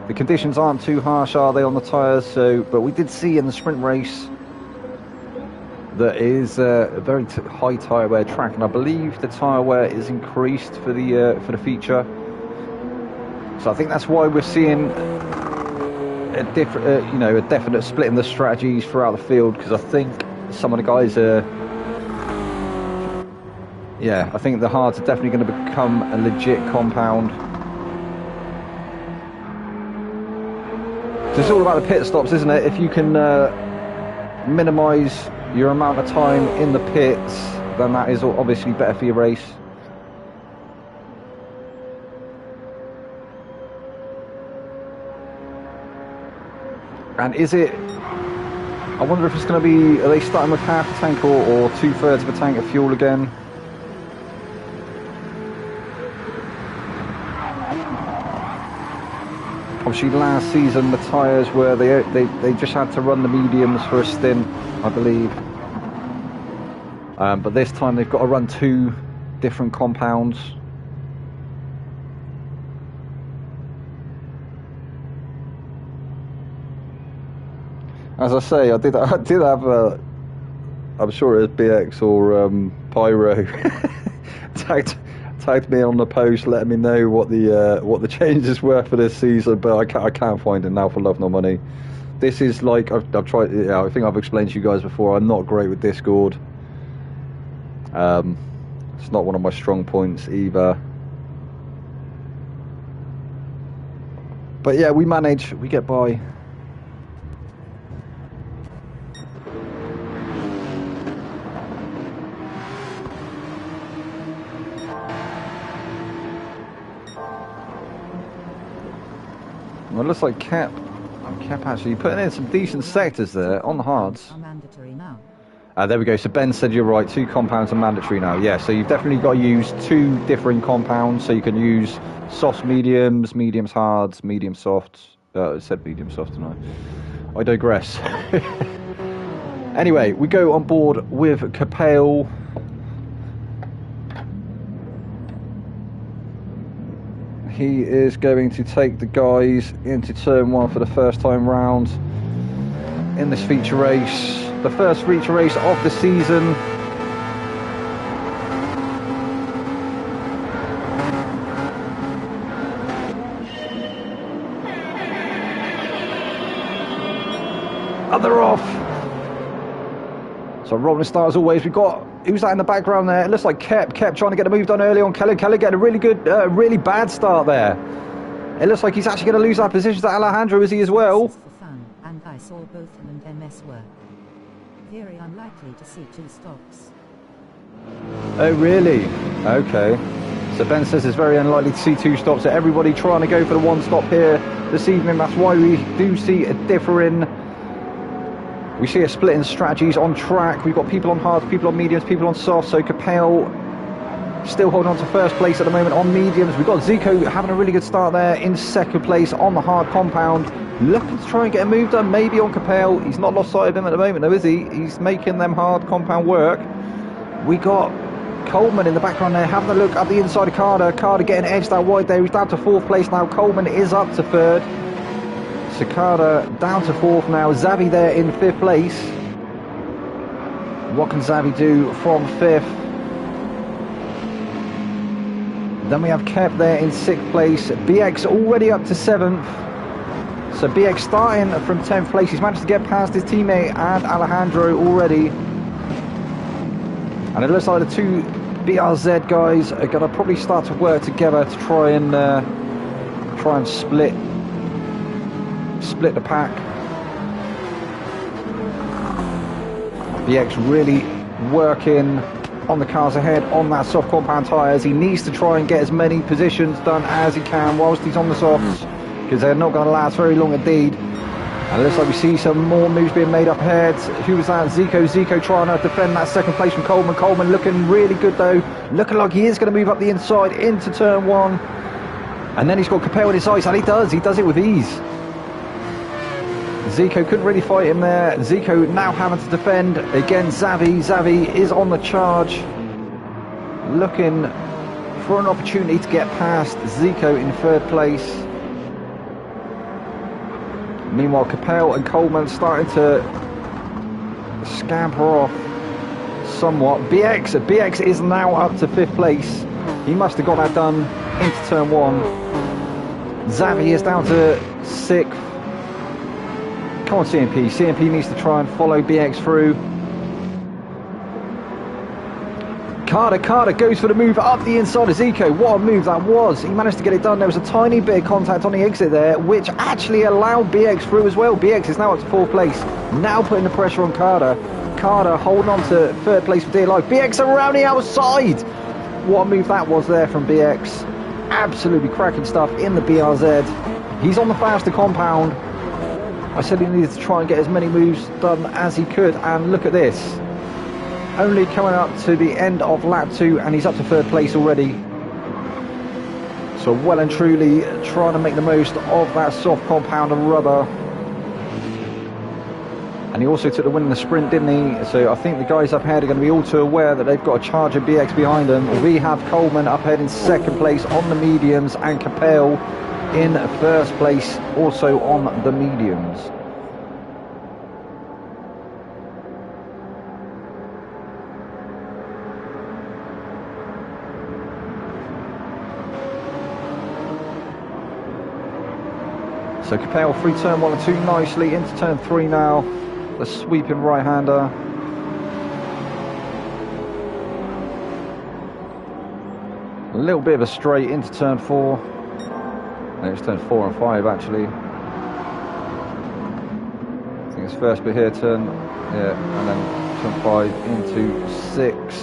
The conditions aren't too harsh, are they, on the tyres? So, but we did see in the sprint race that it is a very high tyre wear track, and I believe the tyre wear is increased for the feature. So I think that's why we're seeing a different, a definite split in the strategies throughout the field. Because I think some of the guys are. Yeah, I think the hards are definitely going to become a legit compound. It's all about the pit stops, isn't it? If you can minimise your amount of time in the pits, then that is obviously better for your race. And is it... I wonder if it's going to be... Are they starting with half a tank or 2/3 of a tank of fuel again? Obviously last season the tyres were... They just had to run the mediums for a stint, I believe. But this time they've got to run 2 different compounds. As I say, I did have a... I'm sure it was BX or Pyro tagged me on the post, letting me know what the changes were for this season, but I can't find it now for love nor money. This is like I've tried. Yeah, I think I've explained to you guys before. I'm not great with Discord. It's not one of my strong points either. But yeah, we manage. We get by. Well, it looks like Cap actually putting in some decent sectors there on the hards. Mandatory now. There we go. So Ben said you're right. 2 compounds are mandatory now. Yeah. So you've definitely got to use 2 different compounds. So you can use softs, mediums, mediums, hards, medium softs. It said medium soft tonight. I digress. Anyway, we go on board with Capel. He is going to take the guys into turn 1 for the first time round in this feature race. The first feature race of the season. And they're off. So rolling start as always. We've got, who's that in the background there? It looks like Kep trying to get a move done early on. Kelly getting a really good, really bad start there. It looks like he's actually going to lose that position to Alejandro, is he as well? For fun, and I saw both him and MS work. Very unlikely to see 2 stops. Oh really? Okay. So Ben says it's very unlikely to see 2 stops. So everybody trying to go for the 1 stop here this evening. That's why we do see a differing. We see a split in strategies on track. We've got people on hards, people on mediums, people on softs. So Capel still holding on to first place at the moment on mediums. We've got Zico having a really good start there in second place on the hard compound. Looking to try and get a move done maybe on Capel. He's not lost sight of him at the moment though, is he? He's making them hard compound work. We got Coleman in the background there having a look at the inside of Carter. Carter getting edged out wide there. He's down to 4th place now. Coleman is up to 3rd. Cicada down to 4th now. Xavi there in 5th place. What can Xavi do from 5th? Then we have Kep there in 6th place. BX already up to 7th. So BX starting from 10th place. He's managed to get past his teammate and Alejandro already. And it looks like the 2 BRZ guys are going to probably start to work together to try and split the pack. BX really working on the cars ahead on that soft compound tyres. He needs to try and get as many positions done as he can whilst he's on the softs, because they're not going to last very long indeed. And it looks like we see some more moves being made up ahead. Who was that? Zico trying to defend that 2nd place from Coleman. Coleman looking really good though. Looking like he is going to move up the inside into turn 1. And then he's got Capel in his eyes, and he does it with ease. Zico couldn't really fight him there. Zico now having to defend against Xavi. Xavi is on the charge, looking for an opportunity to get past Zico in 3rd place. Meanwhile, Capel and Coleman starting to scamper off somewhat. BX is now up to 5th place. He must have got that done into turn 1. Xavi is down to 6th. Come on, CMP. CMP needs to try and follow BX through. Carter goes for the move up the inside of Zico. What a move that was. He managed to get it done. There was a tiny bit of contact on the exit there, which actually allowed BX through as well. BX is now up to 4th place. Now putting the pressure on Carter. Carter holding on to 3rd place for dear life. BX around the outside. What a move that was there from BX. Absolutely cracking stuff in the BRZ. He's on the faster compound. I said he needed to try and get as many moves done as he could, and look at this. Only coming up to the end of lap 2 and he's up to 3rd place already. So well and truly trying to make the most of that soft compound of rubber. And he also took the win in the sprint, didn't he? So I think the guys up ahead are going to be all too aware that they've got a Charger BX behind them. We have Coleman up ahead in 2nd place on the mediums, and Capel in 1st place also on the mediums. So Capel through turn 1 and 2 nicely, into turn 3 now, the sweeping right-hander. A little bit of a straight into turn 4. No, it's turn 4 and 5 actually. I think it's first bit here, turn, yeah, and then turn 5 into 6.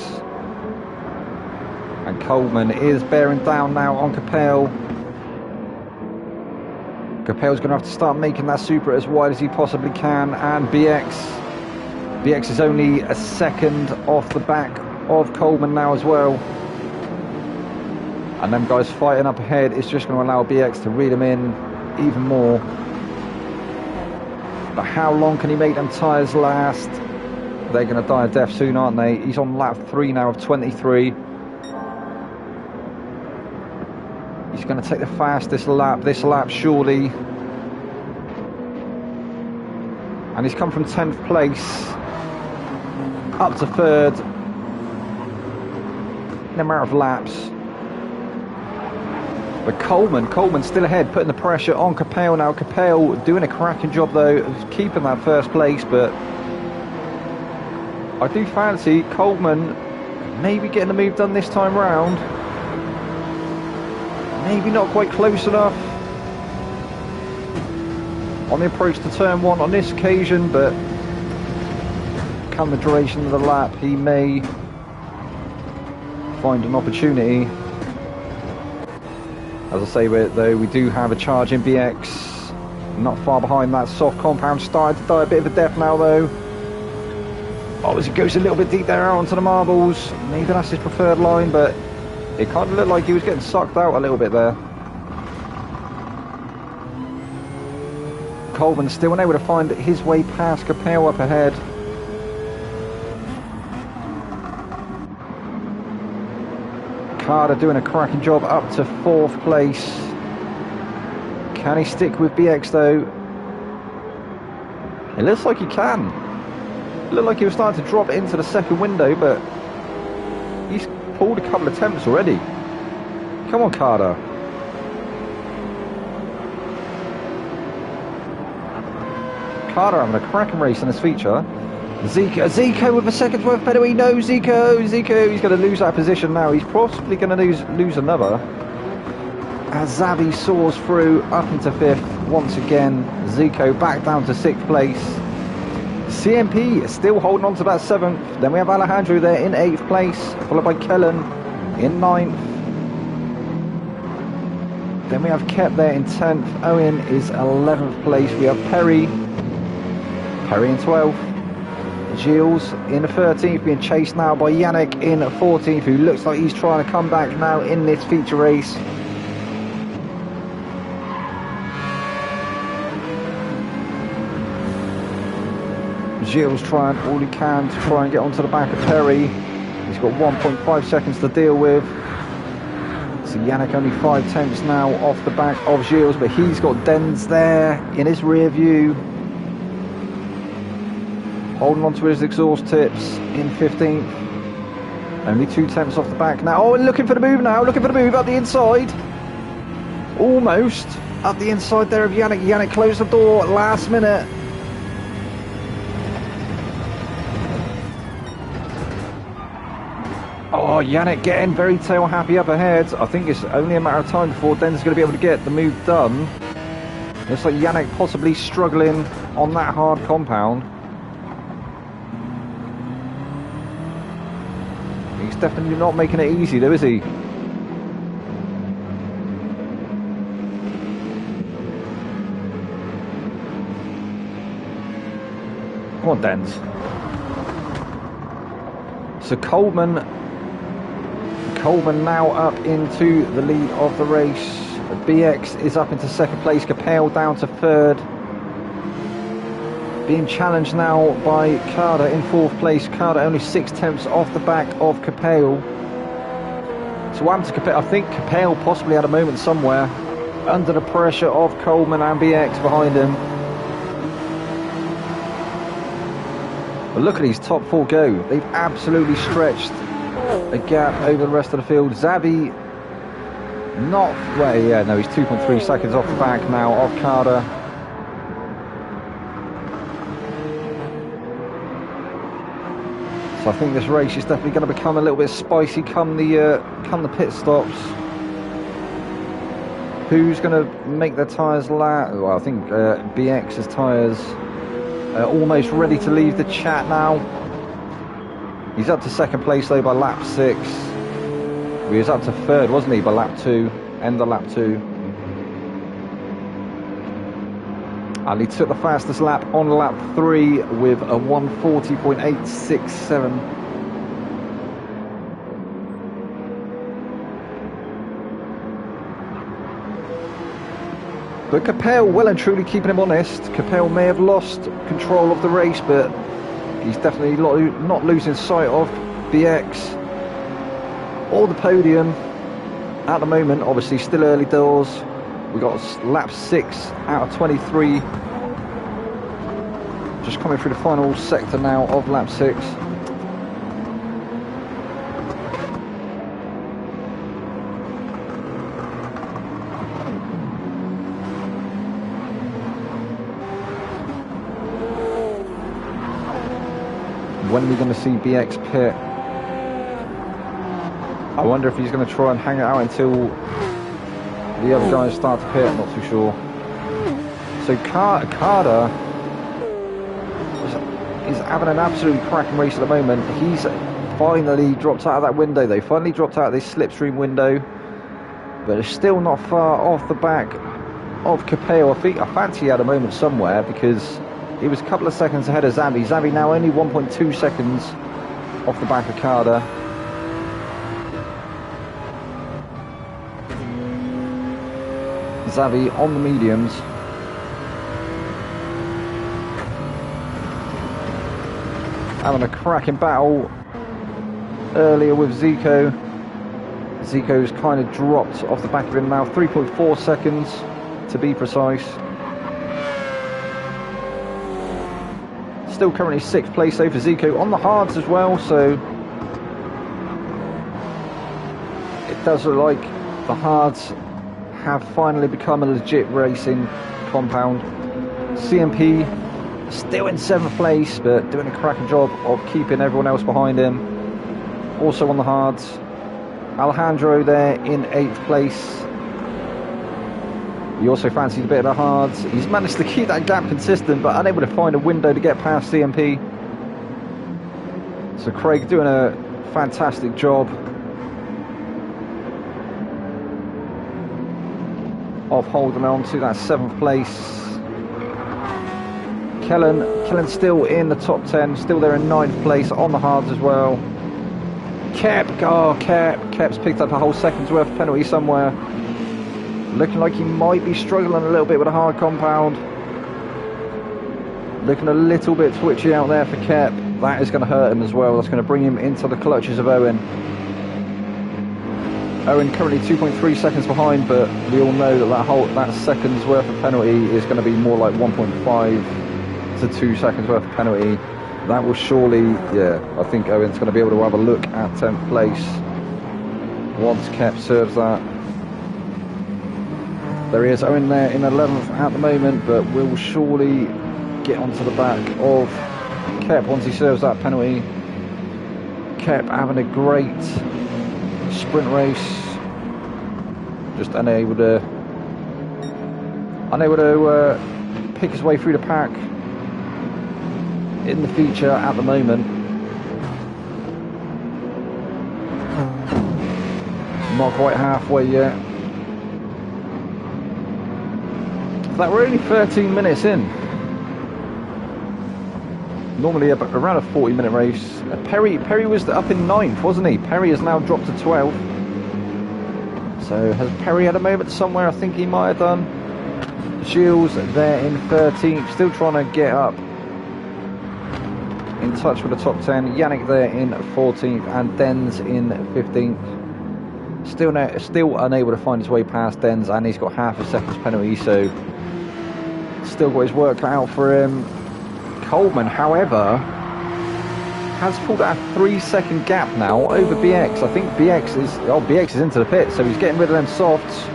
And Coleman is bearing down now on Capel. Capel's going to have to start making that Supra as wide as he possibly can, and BX is only a second off the back of Coleman now as well. And them guys fighting up ahead is just going to allow BX to reel him in even more. But how long can he make them tyres last? They're going to die a death soon, aren't they? He's on lap 3 now of 23. He's going to take the fastest lap this lap, surely. And he's come from 10th place up to 3rd in a matter of laps. But Coleman's still ahead, putting the pressure on Capel now. Capel doing a cracking job though of keeping that 1st place, but I do fancy Coleman maybe getting the move done this time round. Maybe not quite close enough on the approach to turn 1 on this occasion, but come the duration of the lap, he may find an opportunity. As I say, though, we do have a charging BX not far behind that soft compound, starting to die a bit of a death now though. Oh, as he goes a little bit deep there out onto the marbles, maybe that's his preferred line, but it kind of looked like he was getting sucked out a little bit there. Coleman still unable to find his way past Capel up ahead. Carter doing a cracking job up to 4th place. Can he stick with BX though? It looks like he can. It looked like he was starting to drop into the 2nd window, but he's pulled a couple of attempts already. Come on, Carter. Carter having a cracking race in this feature. Zico with a second worth penalty. No, Zico. He's going to lose that position now. He's possibly going to lose another. As Xavi soars through up into 5th once again. Zico back down to 6th place. CMP is still holding on to that 7th. Then we have Alejandro there in 8th place, followed by Kellen in 9th. Then we have Kep there in 10th. Owen is 11th place. We have Perry in 12th. Gilles in 13th, being chased now by Yannick in 14th, who looks like he's trying to come back now in this feature race. Gilles trying all he can to try and get onto the back of Perry. He's got 1.5 seconds to deal with. So Yannick only 5 tenths now off the back of Gilles, but he's got Dens there in his rear view. Holding on to his exhaust tips in 15th. Only 2 tenths off the back now. Oh, looking for the move now. Looking for the move up the inside. Almost up the inside there of Yannick. Yannick closed the door last minute. Oh, Yannick getting very tail happy up ahead. I think it's only a matter of time before Den's going to be able to get the move done. Looks like Yannick possibly struggling on that hard compound. He's definitely not making it easy though, is he? Come on, Dens. So Coleman now up into the lead of the race. BX is up into second place. Capel down to third. Being challenged now by Carter in fourth place. Carter only 6/10 off the back of Capel. So what happened to Capel? I think Capel possibly had a moment somewhere under the pressure of Coleman and BX behind him. But look at these top four go. They've absolutely stretched a gap over the rest of the field. Xavi, not, well, yeah, no, he's 2.3 seconds off the back now of Carter. So I think this race is definitely going to become a little bit spicy come the pit stops. Who's going to make their tyres lap? Well, I think BX's tyres almost ready to leave the chat now. He's up to second place though by lap 6. He was up to third, wasn't he, by lap 2, end of lap 2. And he took the fastest lap on lap 3 with a 1:40.867. But Capel well and truly keeping him honest. Capel may have lost control of the race, but he's definitely not losing sight of BX or the podium at the moment. Obviously still early doors. We got lap 6 out of 23. Just coming through the final sector now of lap 6. When are we going to see BX pit? I wonder if he's going to try and hang it out until the other guys start to pit. Not too sure. So Carter is having an absolute cracking race at the moment. He's finally dropped out of that window though. Finally dropped out of this slipstream window. But it's still not far off the back of Capel. I fancy he had a moment somewhere because he was a couple of seconds ahead of Xavi. Xavi now only 1.2 seconds off the back of Carter. Xavi on the mediums. Having a cracking battle earlier with Zico. Zico's kind of dropped off the back of him now. 3.4 seconds to be precise. Still currently 6th place though for Zico on the hards as well, so it does look like the hards have finally become a legit racing compound. CMP still in 7th place, but doing a cracking job of keeping everyone else behind him. Also on the hards, Alejandro there in 8th place. He also fancied a bit of the hards. He's managed to keep that gap consistent, but unable to find a window to get past CMP. So Craig doing a fantastic job of holding on to that 7th place. Kellen still in the top 10, still there in 9th place on the hards as well. Kep's picked up a whole second's worth of penalty somewhere. Looking like he might be struggling a little bit with a hard compound. Looking a little bit twitchy out there for Kep. That is going to hurt him as well. That's going to bring him into the clutches of Owen. Owen currently 2.3 seconds behind, but we all know that second's worth of penalty is going to be more like 1.5 to 2 seconds worth of penalty. That will surely, yeah, I think Owen's going to be able to have a look at 10th place once Kep serves that. There he is, Owen there in 11th at the moment, but will surely get onto the back of Kep once he serves that penalty. Kep having a great sprint race. Just unable to pick his way through the pack in the feature at the moment. Not quite halfway yet. But we're only 13 minutes in. Normally around a 40-minute race. Perry was up in 9th, wasn't he? Perry has now dropped to 12th. So has Perry had a moment somewhere? I think he might have done. Gilles there in 13th, still trying to get up in touch with the top 10. Yannick there in 14th and Denz in 15th. Still unable to find his way past Denz, and he's got half a second's penalty, so still got his work cut out for him. Coleman, however, has pulled out a 3-second gap now over BX. I think BX is into the pit, so he's getting rid of them softs.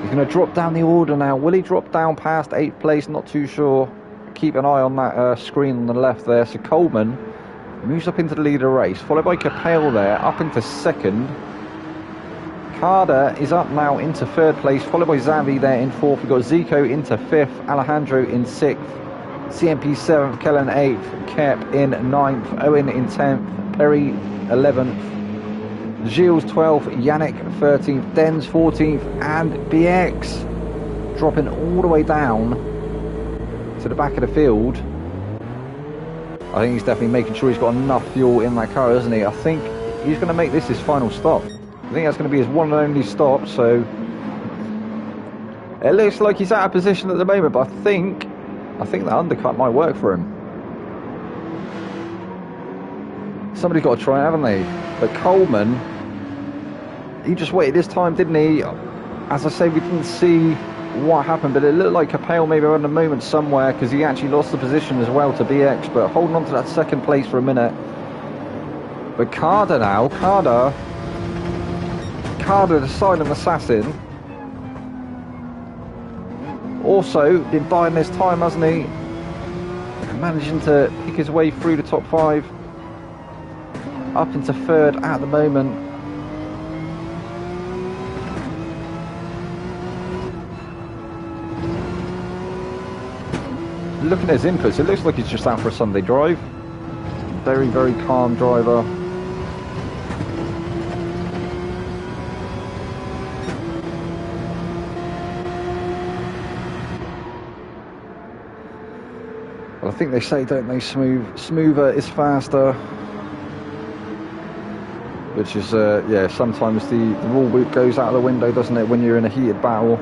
He's going to drop down the order now. Will he drop down past 8th place? Not too sure. Keep an eye on that screen on the left there. So Coleman moves up into the lead of the race, followed by Capel there, up into 2nd. Carter is up now into 3rd place, followed by Xavi there in 4th. We've got Zico into 5th, Alejandro in 6th, CMP 7th, Kellen 8th, Kep in 9th, Owen in 10th, Perry 11th, Gilles 12th, Yannick 13th, Denz 14th, and BX dropping all the way down to the back of the field. I think he's definitely making sure he's got enough fuel in that car, isn't he? I think he's going to make this his final stop. I think that's going to be his one and only stop, so it looks like he's out of position at the moment, but I think that undercut might work for him. Somebody's got to try it, haven't they? But Coleman, he just waited his time, didn't he? As I say, we didn't see what happened, but it looked like Capel maybe had a moment somewhere, because he actually lost the position as well to BX, but holding on to that 2nd place for a minute. But Carter now, Carter the silent assassin, also been buying this time, hasn't he? Managing to pick his way through the top 5, up into 3rd at the moment. Looking at his inputs, it looks like he's just out for a Sunday drive. Very, very calm driver. I think they say, don't they, smoother is faster, which is yeah, sometimes the rule book goes out of the window, doesn't it, when you're in a heated battle.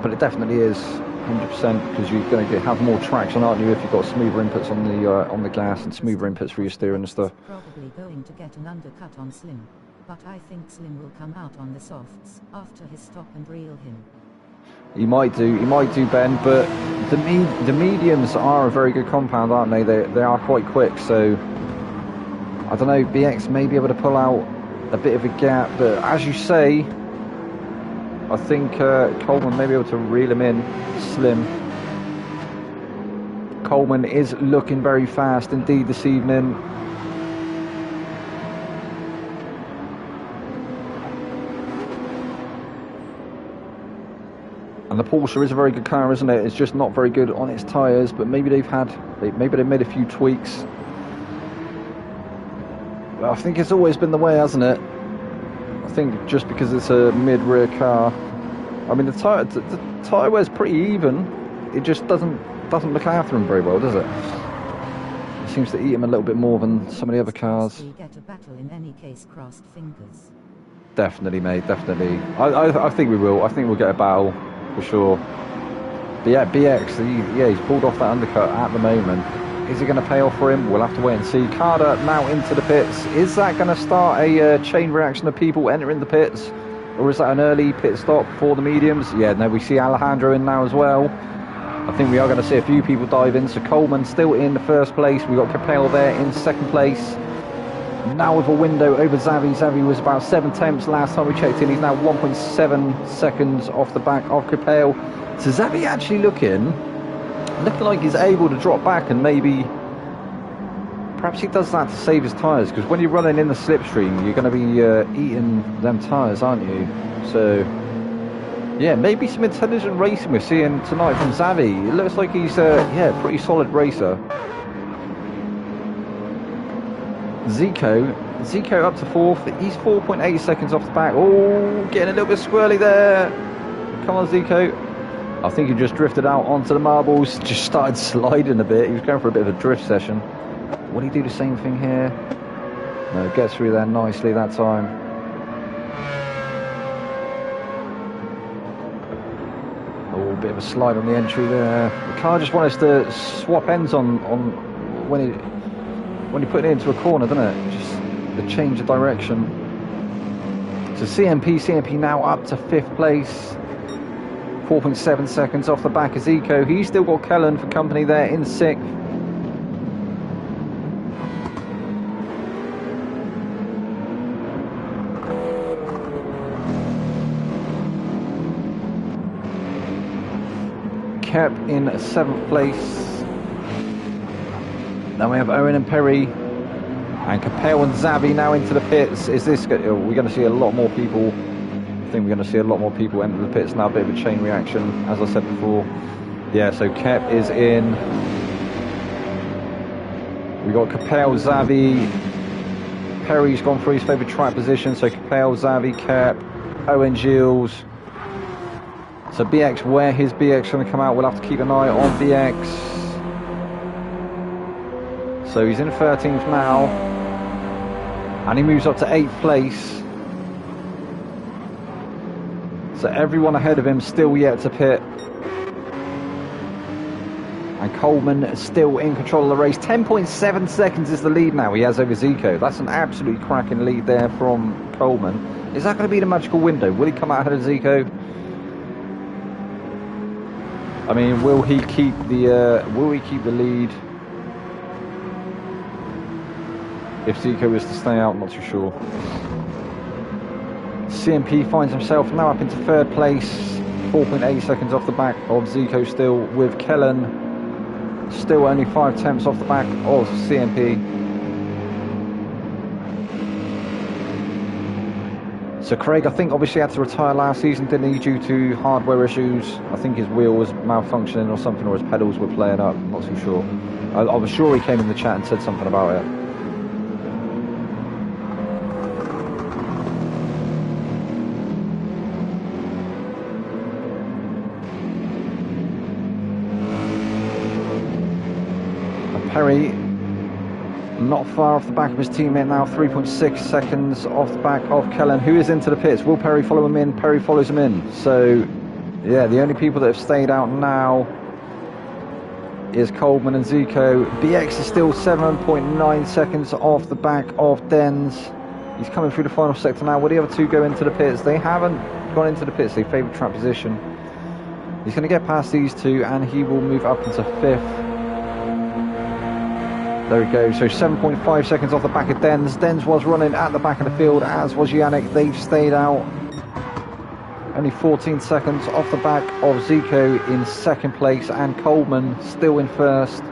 But it definitely is 100%, because you're going to have more traction, aren't you, if you've got smoother inputs on the gas and smoother inputs for your steering and stuff. Probably going to get an undercut on Slim, but I think Slim will come out on the softs after his stop and reel him. He might do, Ben, but the mediums are a very good compound, aren't they? They are quite quick, so I don't know, BX may be able to pull out a bit of a gap, but as you say, I think Coleman may be able to reel him in. Slim. Coleman is looking very fast indeed this evening. And the Porsche is a very good car, isn't it? It's just not very good on its tyres, but maybe they've made a few tweaks. Well, I think it's always been the way, hasn't it? I think just because it's a mid-rear car. I mean, the tyre wear's pretty even. It just doesn't look after him very well, does it? It seems to eat him a little bit more than some of the other cars. We get a battle in any case, crossed fingers. Definitely, mate, definitely. I think we will. I think we'll get a battle. For sure. But yeah, BX, he's pulled off that undercut at the moment. Is it going to pay off for him? We'll have to wait and see. Carter now into the pits. Is that going to start a chain reaction of people entering the pits? Or is that an early pit stop for the mediums? Yeah, no, we see Alejandro in now as well. I think we are going to see a few people dive in. So Coleman still in the 1st place. We've got Capel there in 2nd place. Now with a window over Xavi. Xavi was about 7/10 last time we checked in. He's now 1.7 seconds off the back of Capel. So Xavi actually looking like he's able to drop back and maybe Perhaps he does that to save his tyres, because when you're running in the slipstream, you're going to be eating them tyres, aren't you? So, yeah, maybe some intelligent racing we're seeing tonight from Xavi. It looks like he's, yeah, pretty solid racer. Zico up to 4th. He's 4.8 seconds off the back. Oh, getting a little bit squirrely there. Come on, Zico. I think he just drifted out onto the marbles. Just started sliding a bit. He was going for a bit of a drift session. Will he do the same thing here? No, gets through there nicely that time. Oh, a bit of a slide on the entry there. The car just wants us to swap ends on when you put it into a corner, doesn't it? Just the change of direction. So CMP now up to 5th place. 4.7 seconds off the back of Zico. He's still got Kellen for company there in 6th. Kep in 7th place. Then we have Owen and Perry, and Capel and Xavi now into the pits. Is this? We're going to see a lot more people. I think we're going to see a lot more people enter the pits now. A bit of a chain reaction, as I said before. Yeah, so Kep is in. We got Capel, Xavi. Perry's gone for his favourite track position. So Capel, Xavi, Kep, Owen, Gilles. So BX, where his BX is going to come out, we'll have to keep an eye on BX. So he's in 13th now, and he moves up to 8th place. So everyone ahead of him still yet to pit. And Coleman still in control of the race. 10.7 seconds is the lead now he has over Zico. That's an absolutely cracking lead there from Coleman. Is that going to be the magical window? Will he come out ahead of Zico? I mean, will he keep the lead? If Zico is to stay out, I'm not too sure. CMP finds himself now up into 3rd place, 4.8 seconds off the back of Zico still, with Kellen still only 5/10 off the back of CMP. So Craig, I think obviously had to retire last season, didn't he, due to hardware issues? I think his wheel was malfunctioning or something, or his pedals were playing up, I'm not too sure. I was sure he came in the chat and said something about it. Perry not far off the back of his teammate now, 3.6 seconds off the back of Kellen, who is into the pits. Will Perry follow him in? Perry follows him in. So, yeah, the only people that have stayed out now is Coleman and Zico. BX is still 7.9 seconds off the back of Denz. He's coming through the final sector now. Will the other two go into the pits? They haven't gone into the pits. They favour track position. He's going to get past these two, and he will move up into 5th. There we go, so 7.5 seconds off the back of Denz. Denz was running at the back of the field, as was Yannick. They've stayed out. Only 14 seconds off the back of Zico in 2nd place, and Coleman still in 1st.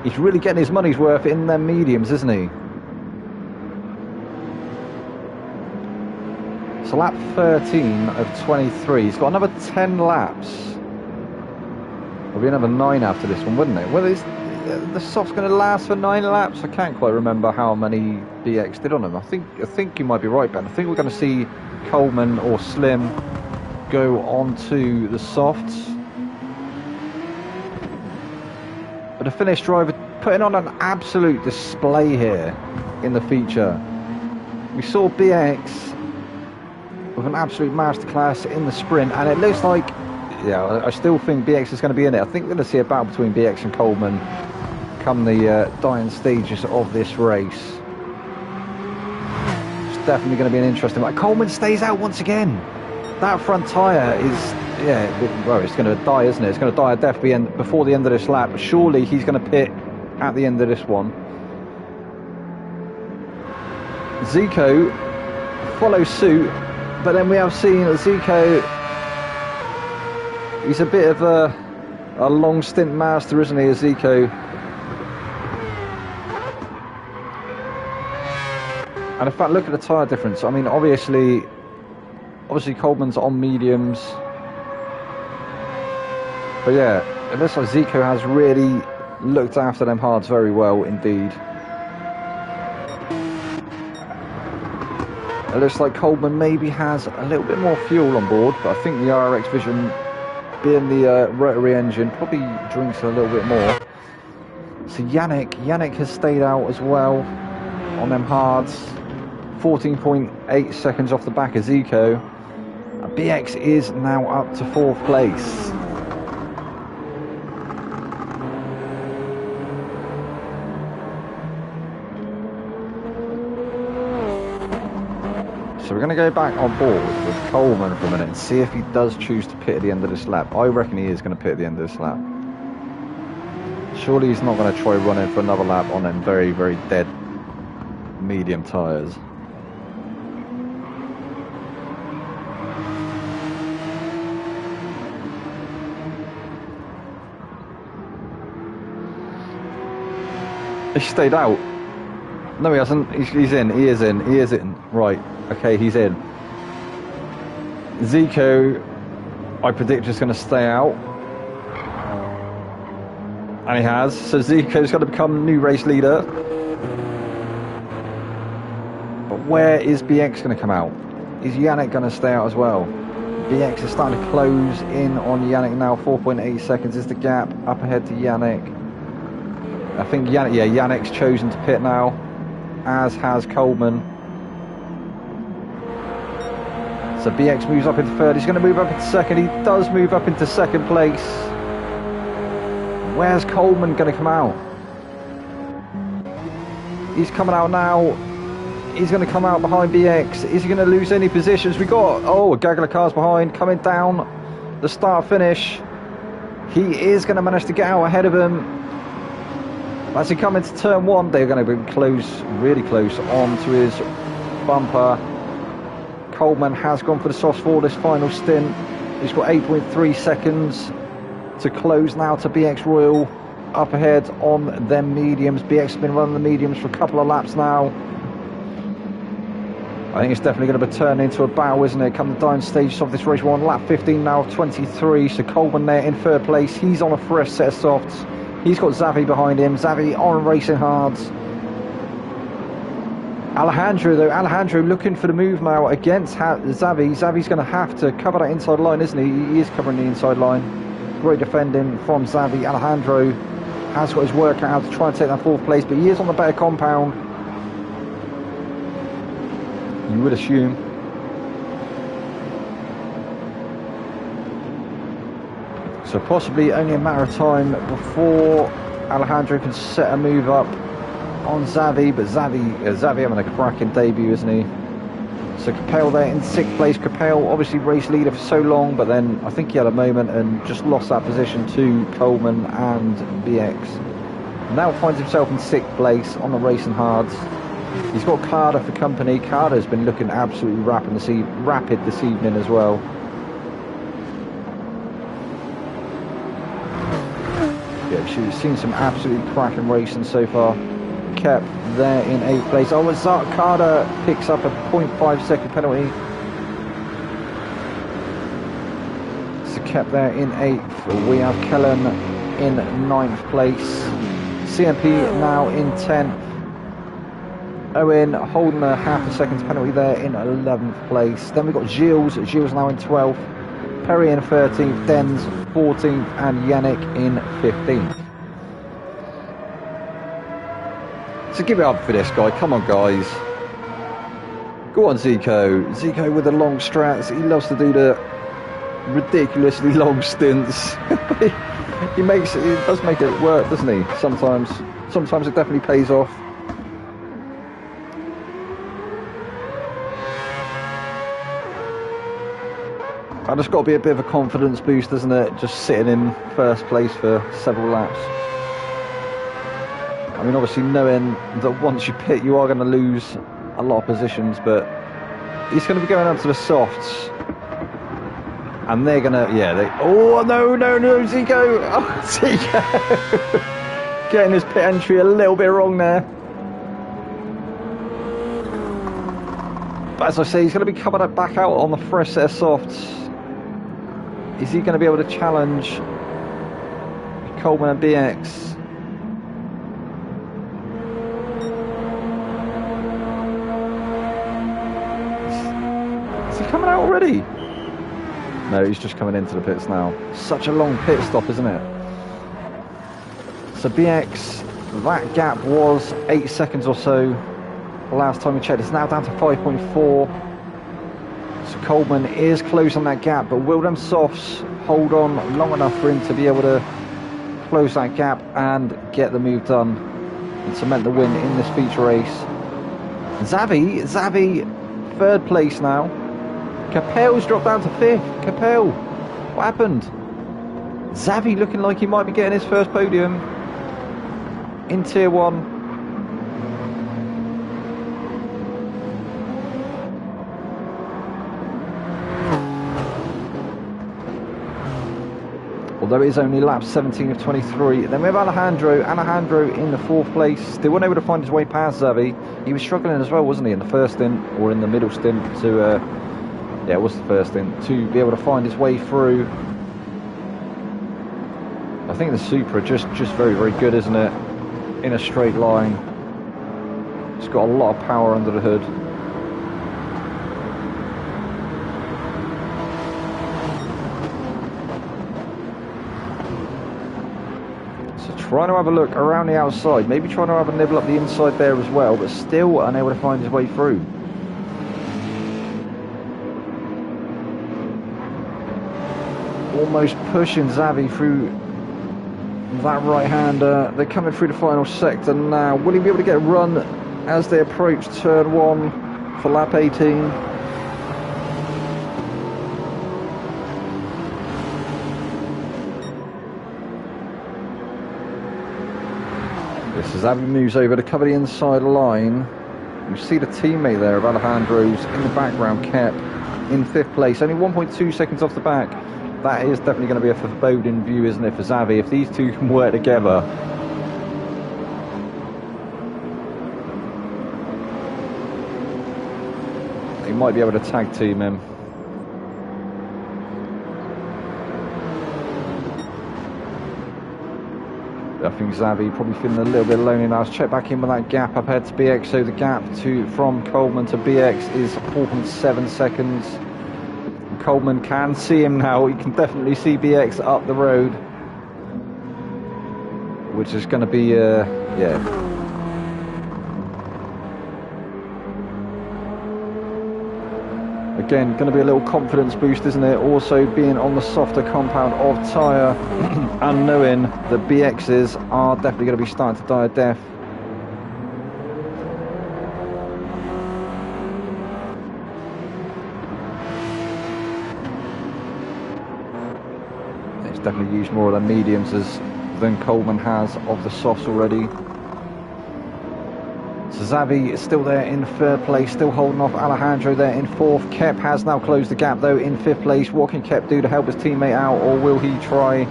He's really getting his money's worth in them mediums, isn't he? So lap 13 of 23. He's got another 10 laps. There'll be another 9 after this one, wouldn't it? Well, the soft's going to last for 9 laps. I can't quite remember how many BX did on him. I think you might be right, Ben. I think we're going to see Coleman or Slim go on to the softs. But the Finnish driver putting on an absolute display here in the feature. We saw BX with an absolute masterclass in the sprint, and it looks like, yeah, I still think BX is going to be in it. I think we're going to see a battle between BX and Coleman come the dying stages of this race. It's definitely going to be an interesting one. Coleman stays out once again. That front tyre is, yeah, well, it's going to die, isn't it? It's going to die a death before the end of this lap. Surely he's going to pit at the end of this one. Zico follows suit, but then we have seen that Zico, he's a bit of a long stint master, isn't he, Zico? And in fact, look at the tyre difference. I mean, obviously Coleman's on mediums. But yeah, it looks like Zico has really looked after them hards very well indeed. It looks like Coleman maybe has a little bit more fuel on board, but I think the RX Vision, being the rotary engine, probably drinks a little bit more. So Yannick has stayed out as well on them hards. 14.8 seconds off the back of Zico. BX is now up to 4th place. So we're going to go back on board with Coleman for a minute and see if he does choose to pit at the end of this lap. I reckon he is going to pit at the end of this lap. Surely he's not going to try running for another lap on them very, very dead medium tyres. He stayed out. No, he hasn't. He's in. He is in. He is in. Right. Okay, he's in. Zico, I predict, is going to stay out. And he has. So Zico's going to become new race leader. But where is BX going to come out? Is Yannick going to stay out as well? BX is starting to close in on Yannick now. 4.8 seconds is the gap up ahead to Yannick. I think Yannick's chosen to pit now, as has Coleman. So BX moves up into 3rd. He's going to move up into 2nd. He does move up into 2nd place. Where's Coleman going to come out? He's coming out now. He's going to come out behind BX. Is he going to lose any positions? We got, a gaggle of cars behind, coming down the start-finish. He is going to manage to get out ahead of him. As he come into turn 1, they're going to be close, really close, onto his bumper. Coleman has gone for the softs for this final stint. He's got 8.3 seconds to close now to BX Royal. Up ahead on them mediums. BX has been running the mediums for a couple of laps now. I think it's definitely going to be turned into a battle, isn't it? Come the down stages of this race. We're on lap 15 now, 23. So Coleman there in 3rd place. He's on a fresh set of softs. He's got Xavi behind him. Xavi on racing hards. Alejandro looking for the move now against Xavi. Xavi's going to have to cover that inside line, isn't he? He is covering the inside line. Great defending from Xavi. Alejandro has got his work out to try and take that 4th place, but he is on the better compound. You would assume. So possibly only a matter of time before Alejandro can set a move up on Xavi, but Xavi having a cracking debut, isn't he? So Capel there in 6th place. Capel obviously race leader for so long, but then I think he had a moment and just lost that position to Coleman and BX. Now finds himself in 6th place on the racing hards. He's got Carter for company. Carter's been looking absolutely rapid this evening as well. Yeah, she's seen some absolutely cracking racing so far. Kept there in 8th place. Carter picks up a 0.5 second penalty. So kept there in 8th. We have Kellen in 9th place. CMP now in 10th. Owen holding a half a second penalty there in 11th place. Then we've got Gilles now in 12th. Perry in 13th, Dens 14th, and Yannick in 15th. So give it up for this guy. Come on, guys. Go on, Zico. Zico with the long strats. He loves to do the ridiculously long stints. he does make it work, doesn't he? Sometimes it definitely pays off. And it's got to be a bit of a confidence boost, doesn't it? Just sitting in 1st place for several laps. I mean, obviously knowing that once you pit, you are going to lose a lot of positions, but he's going to be going on to the softs. And they're going to, oh, no, Zico! Oh, Zico! Getting his pit entry a little bit wrong there. But as I say, he's going to be coming back out on the fresh set of softs. Is he going to be able to challenge Coleman and BX? Is he coming out already? No, he's just coming into the pits now. Such a long pit stop, isn't it? So BX, that gap was 8 seconds or so last time we checked. It's now down to 5.4. So Coleman is closing that gap, but will them softs hold on long enough for him to be able to close that gap and get the move done and cement the win in this feature race? Xavi, third place now. Capel's dropped down to 5th. Capel, what happened? Xavi looking like he might be getting his first podium in Tier 1. Although it is only lap 17 of 23. Then we have Alejandro in the 4th place. Still wasn't able to find his way past Xavi. He was struggling as well, wasn't he, in the first stint, or in the middle stint to... yeah, it was the first stint, to be able to find his way through. I think the Supra just very, very good, isn't it? In a straight line. It's got a lot of power under the hood. Trying to have a look around the outside, maybe trying to have a nibble up the inside there as well, but still unable to find his way through. Almost pushing Xavi through that right-hander. They're coming through the final sector now. Will he be able to get a run as they approach turn 1 for lap 18? As Xavi moves over to cover the inside line, you see the teammate there of Alejandro's in the background, kept in 5th place, only 1.2 seconds off the back. That is definitely going to be a foreboding view, isn't it, for Xavi, if these two can work together. He might be able to tag team him. I think Xavi probably feeling a little bit lonely now. Let's check back in with that gap up ahead to BX. So the gap from Coleman to BX is 4.7 seconds. Coleman can see him now. He can definitely see BX up the road, which is going to be, yeah. Again, going to be a little confidence boost, isn't it? Also being on the softer compound of tyre and knowing that BXs are definitely going to be starting to die a death. It's definitely used more of the mediums than Coleman has of the softs already. So Xavi is still there in 3rd place, still holding off Alejandro there in 4th. Kep has now closed the gap though in 5th place. What can Kep do to help his teammate out, or will he try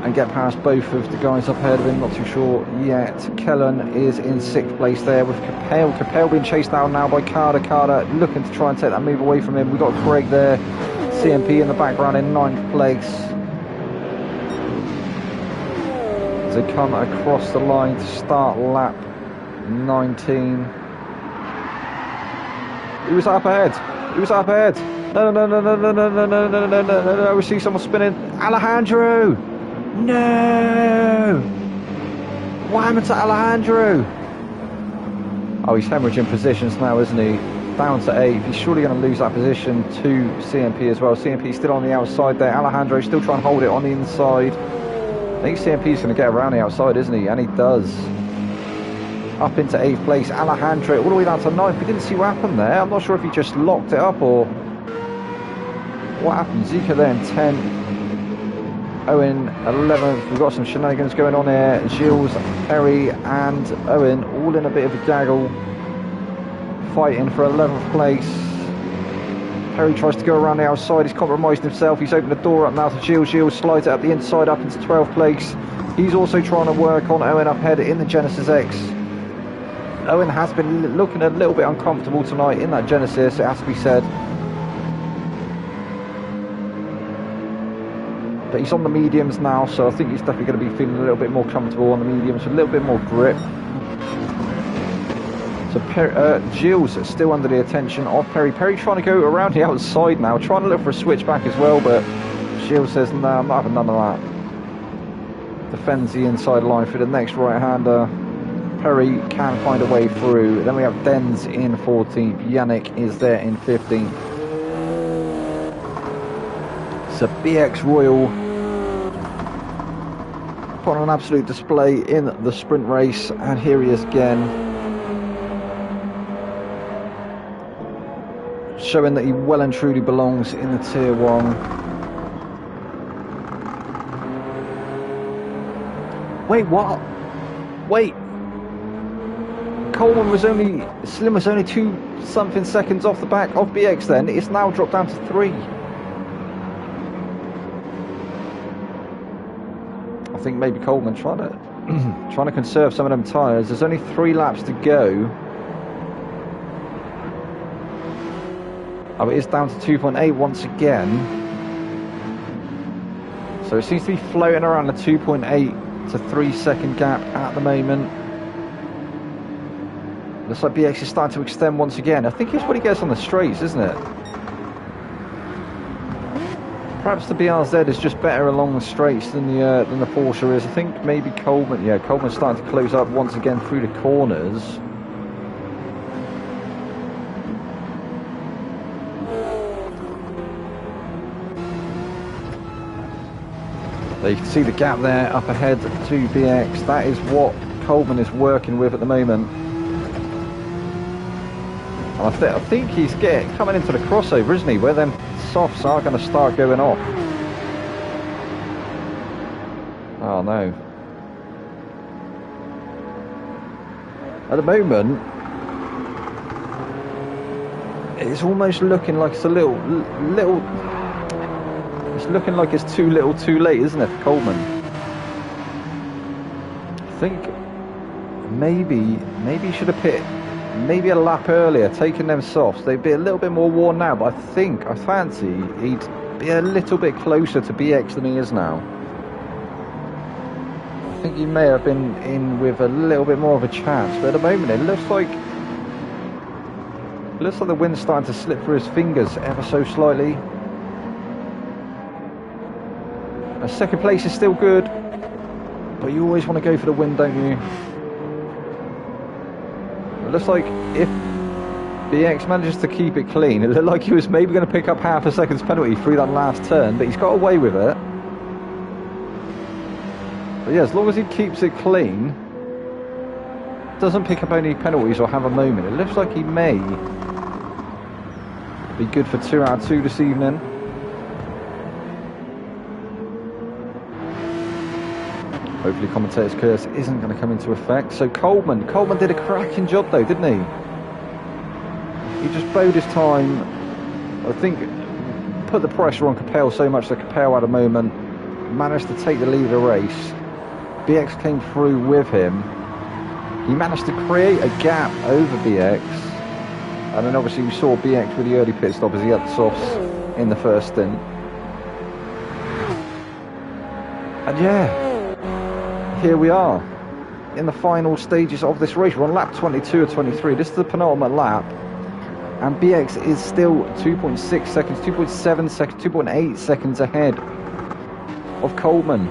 and get past both of the guys up ahead of him? Not too sure yet. Kellen is in 6th place there with Capel. Capel being chased down now by Carter. Carter looking to try and take that move away from him. We've got Craig there, CMP in the background in 9th place. They come across the line to start lap 19. He was up ahead. He was up ahead. No. We see someone spinning. Alejandro! No! What happened to Alejandro? Oh, he's hemorrhaging positions now, isn't he? Down to 8th. He's surely going to lose that position to CMP as well. CMP still on the outside there. Alejandro still trying to hold it on the inside. I think CMP's going to get around the outside, isn't he? And he does. Up into 8th place. Alejandro all the way down to 9th. We didn't see what happened there. I'm not sure if he just locked it up or what happened. Zika there in 10th. Owen 11th. We've got some shenanigans going on here. Gilles, Perry and Owen all in a bit of a gaggle, fighting for 11th place. Perry tries to go around the outside. He's compromised himself. He's opened the door up now to Gilles. Gilles slides it up the inside up into 12th place. He's also trying to work on Owen up ahead in the Genesis X. Owen has been looking a little bit uncomfortable tonight in that Genesis, it has to be said. But he's on the mediums now, so I think he's definitely going to be feeling a little bit more comfortable on the mediums, a little bit more grip. So Gilles still under the attention of Perry. Perry trying to go around the outside now, trying to look for a switchback as well, but Gilles says, no, I'm not having none of that. Defends the inside line for the next right-hander. Perry can find a way through. Then we have Denz in 14th. Yannick is there in 15th. So BX Royal put on an absolute display in the sprint race, and here he is again, showing that he well and truly belongs in the Tier 1. Wait, what? Wait. Coleman was only, Slim was only 2-something seconds off the back of BX then. It's now dropped down to 3. I think maybe Coleman trying to conserve some of them tyres. There's only 3 laps to go. Oh, it is down to 2.8 once again. So it seems to be floating around the 2.8 to 3 second gap at the moment. Looks like BX is starting to extend once again. I think it's when he gets on the straights, isn't it? Perhaps the BRZ is just better along the straights than the Porsche is. I think maybe Coleman, yeah, Coleman's starting to close up once again through the corners. So you can see the gap there up ahead to BX. That is what Coleman is working with at the moment. I think he's coming into the crossover, isn't he? Where them softs are going to start going off. Oh no. At the moment, it's almost looking like it's a little. It's looking like it's too little, too late, isn't it, for Coleman? I think maybe he should have pit maybe a lap earlier, taking them softs. They'd be a little bit more worn now, but I fancy he'd be a little bit closer to BX than he is now. I think he may have been in with a little bit more of a chance, but at the moment it looks like the wind's starting to slip through his fingers ever so slightly. A second place is still good, but you always want to go for the win, don't you? It looks like if BX manages to keep it clean, it looked like he was maybe going to pick up half a second's penalty through that last turn, but he's got away with it. But yeah, as long as he keeps it clean, doesn't pick up any penalties or have a moment, it looks like he may be good for 2 out of 2 this evening. Hopefully commentator's curse isn't going to come into effect. So Coleman did a cracking job though, didn't he? He just bode his time. I think put the pressure on Capel so much that Capel had a moment, managed to take the lead of the race. BX came through with him. He managed to create a gap over BX. And then obviously we saw BX with the early pit stop as he had the softs in the first stint. And yeah, here we are in the final stages of this race. We're on lap 22 or 23. This is the penultimate lap, and BX is still 2.6 seconds, 2.7 seconds, 2.8 seconds ahead of Coleman.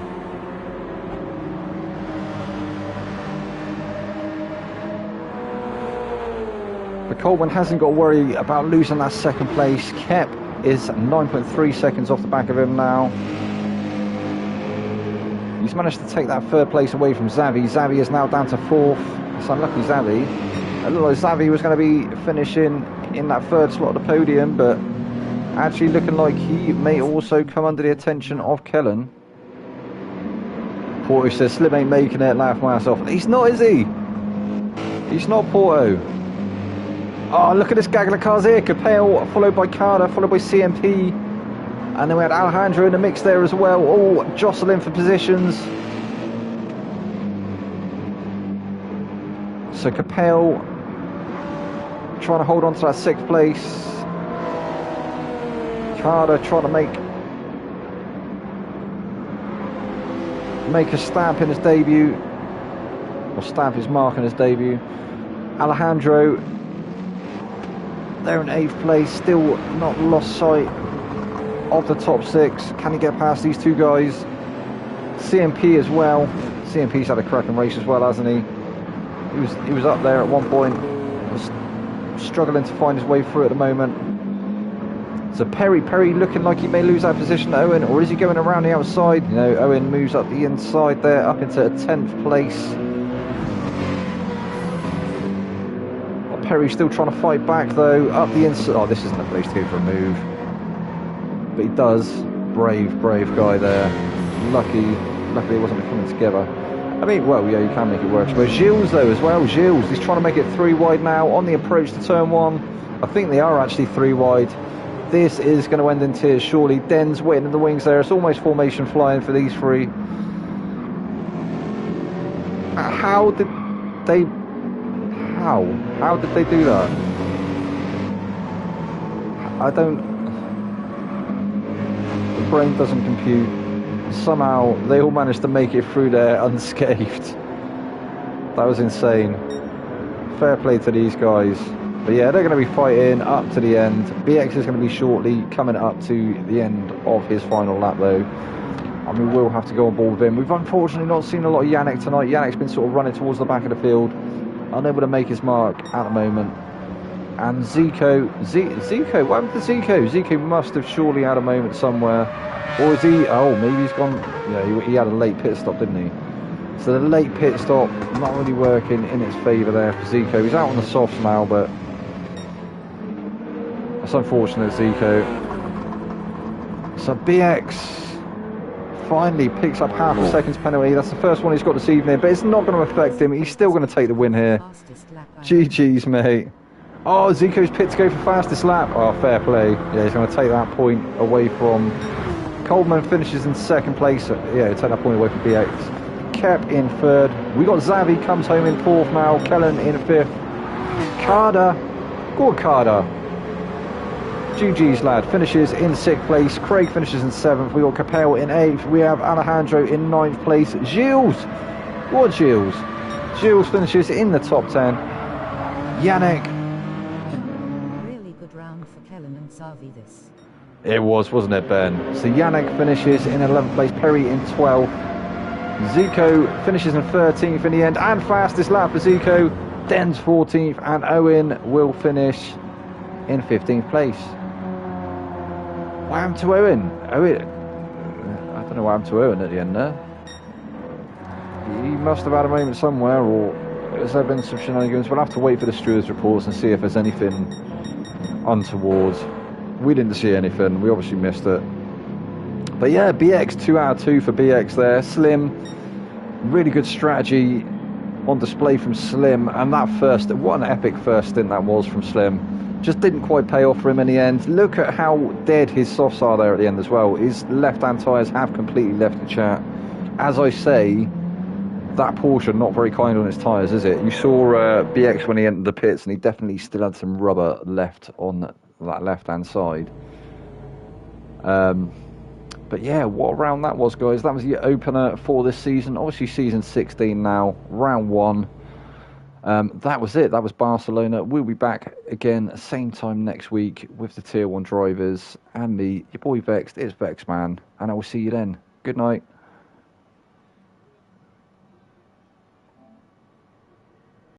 But Coleman hasn't got to worry about losing that second place. Kep is 9.3 seconds off the back of him now. He's managed to take that 3rd place away from Xavi. Xavi is now down to 4th. It's unlucky Xavi. It looked like Xavi was going to be finishing in that 3rd slot of the podium, but actually looking like he may also come under the attention of Kellen. Porto says Slim ain't making it, laugh my ass off. He's not, is he? He's not, Porto. Oh, look at this gaggle of cars here. Capel, followed by Carter, followed by CMP. And then we had Alejandro in the mix there as well. Oh, jostling for positions. So Capel trying to hold on to that 6th place. Carter trying to make a stamp in his debut, or stamp his mark in his debut. Alejandro, they're in 8th place, still not lost sight of the top 6. Can he get past these two guys? CMP as well. CMP's had a cracking race as well, hasn't he? He was up there at one point, was struggling to find his way through at the moment. So Perry looking like he may lose that position to Owen, or is he going around the outside? You know, Owen moves up the inside there, up into a 10th place. Perry's still trying to fight back though, up the inside. Oh, this isn't the place to go for a move. But he does. Brave guy there. Luckily it wasn't coming together. I mean, well, yeah, you can make it work. But Gilles though as well, Gilles, he's trying to make it 3 wide now on the approach to turn 1. I think they are actually 3 wide. This is going to end in tears surely. Den's waiting in the wings there. It's almost formation flying for these 3. How did they do that? I don't... The brain doesn't compute. Somehow they all managed to make it through there unscathed. That was insane. Fair play to these guys. But yeah, they're going to be fighting up to the end. BX is going to be shortly coming up to the end of his final lap though. I mean, we'll have to go on board with him. We've unfortunately not seen a lot of Yannick tonight. Yannick's been sort of running towards the back of the field, unable to make his mark at the moment. And Zico, what happened to Zico? Zico must have surely had a moment somewhere. Or is he, oh, maybe he's gone, yeah, he had a late pit stop, didn't he? So the late pit stop, not really working in its favour there for Zico. He's out on the softs now, but it's unfortunate, Zico. So BX finally picks up half a second's penalty. That's the first one he's got this evening, but it's not going to affect him. He's still going to take the win here. GG's, mate. Oh, Zico's picked to go for fastest lap. Oh, fair play. Yeah, he's going to take that point away from... Coleman finishes in 2nd place. Yeah, take that point away from BX. Kep in 3rd. We got Xavi comes home in 4th now. Kellen in 5th. Carter. Go on, Carter. GG's lad finishes in 6th place. Craig finishes in 7th. We got Capel in 8th. We have Alejandro in 9th place. Gilles. What Gilles? Gilles finishes in the top 10. Yannick. Really good round for Kellen and Xavi this. It was, wasn't it, Ben? So Yannick finishes in 11th place. Perry in 12th. Zico finishes in 13th in the end. And fastest lap for Zico. Den's 14th. And Owen will finish in 15th place. What happened to Owen? I don't know what happened to Owen at the end there. He must have had a moment somewhere, or has there been some shenanigans? We'll have to wait for the stewards' reports and see if there's anything untoward. We didn't see anything. We obviously missed it. But yeah, BX 2 out of 2 for BX there. Slim, really good strategy on display from Slim. And that first, what an epic first stint that was from Slim. Just didn't quite pay off for him in the end. Look at how dead his softs are there at the end as well. His left-hand tyres have completely left the chat. As I say, that Porsche not very kind on his tyres, is it? You saw BX when he entered the pits, and he definitely still had some rubber left on that left-hand side. But yeah, what a round that was, guys. That was the opener for this season. Obviously, season 16 now, round 1. That was it. That was Barcelona. We'll be back again same time next week with the Tier 1 drivers and me, your boy Vexed. It's Vexman, and I will see you then. Good night.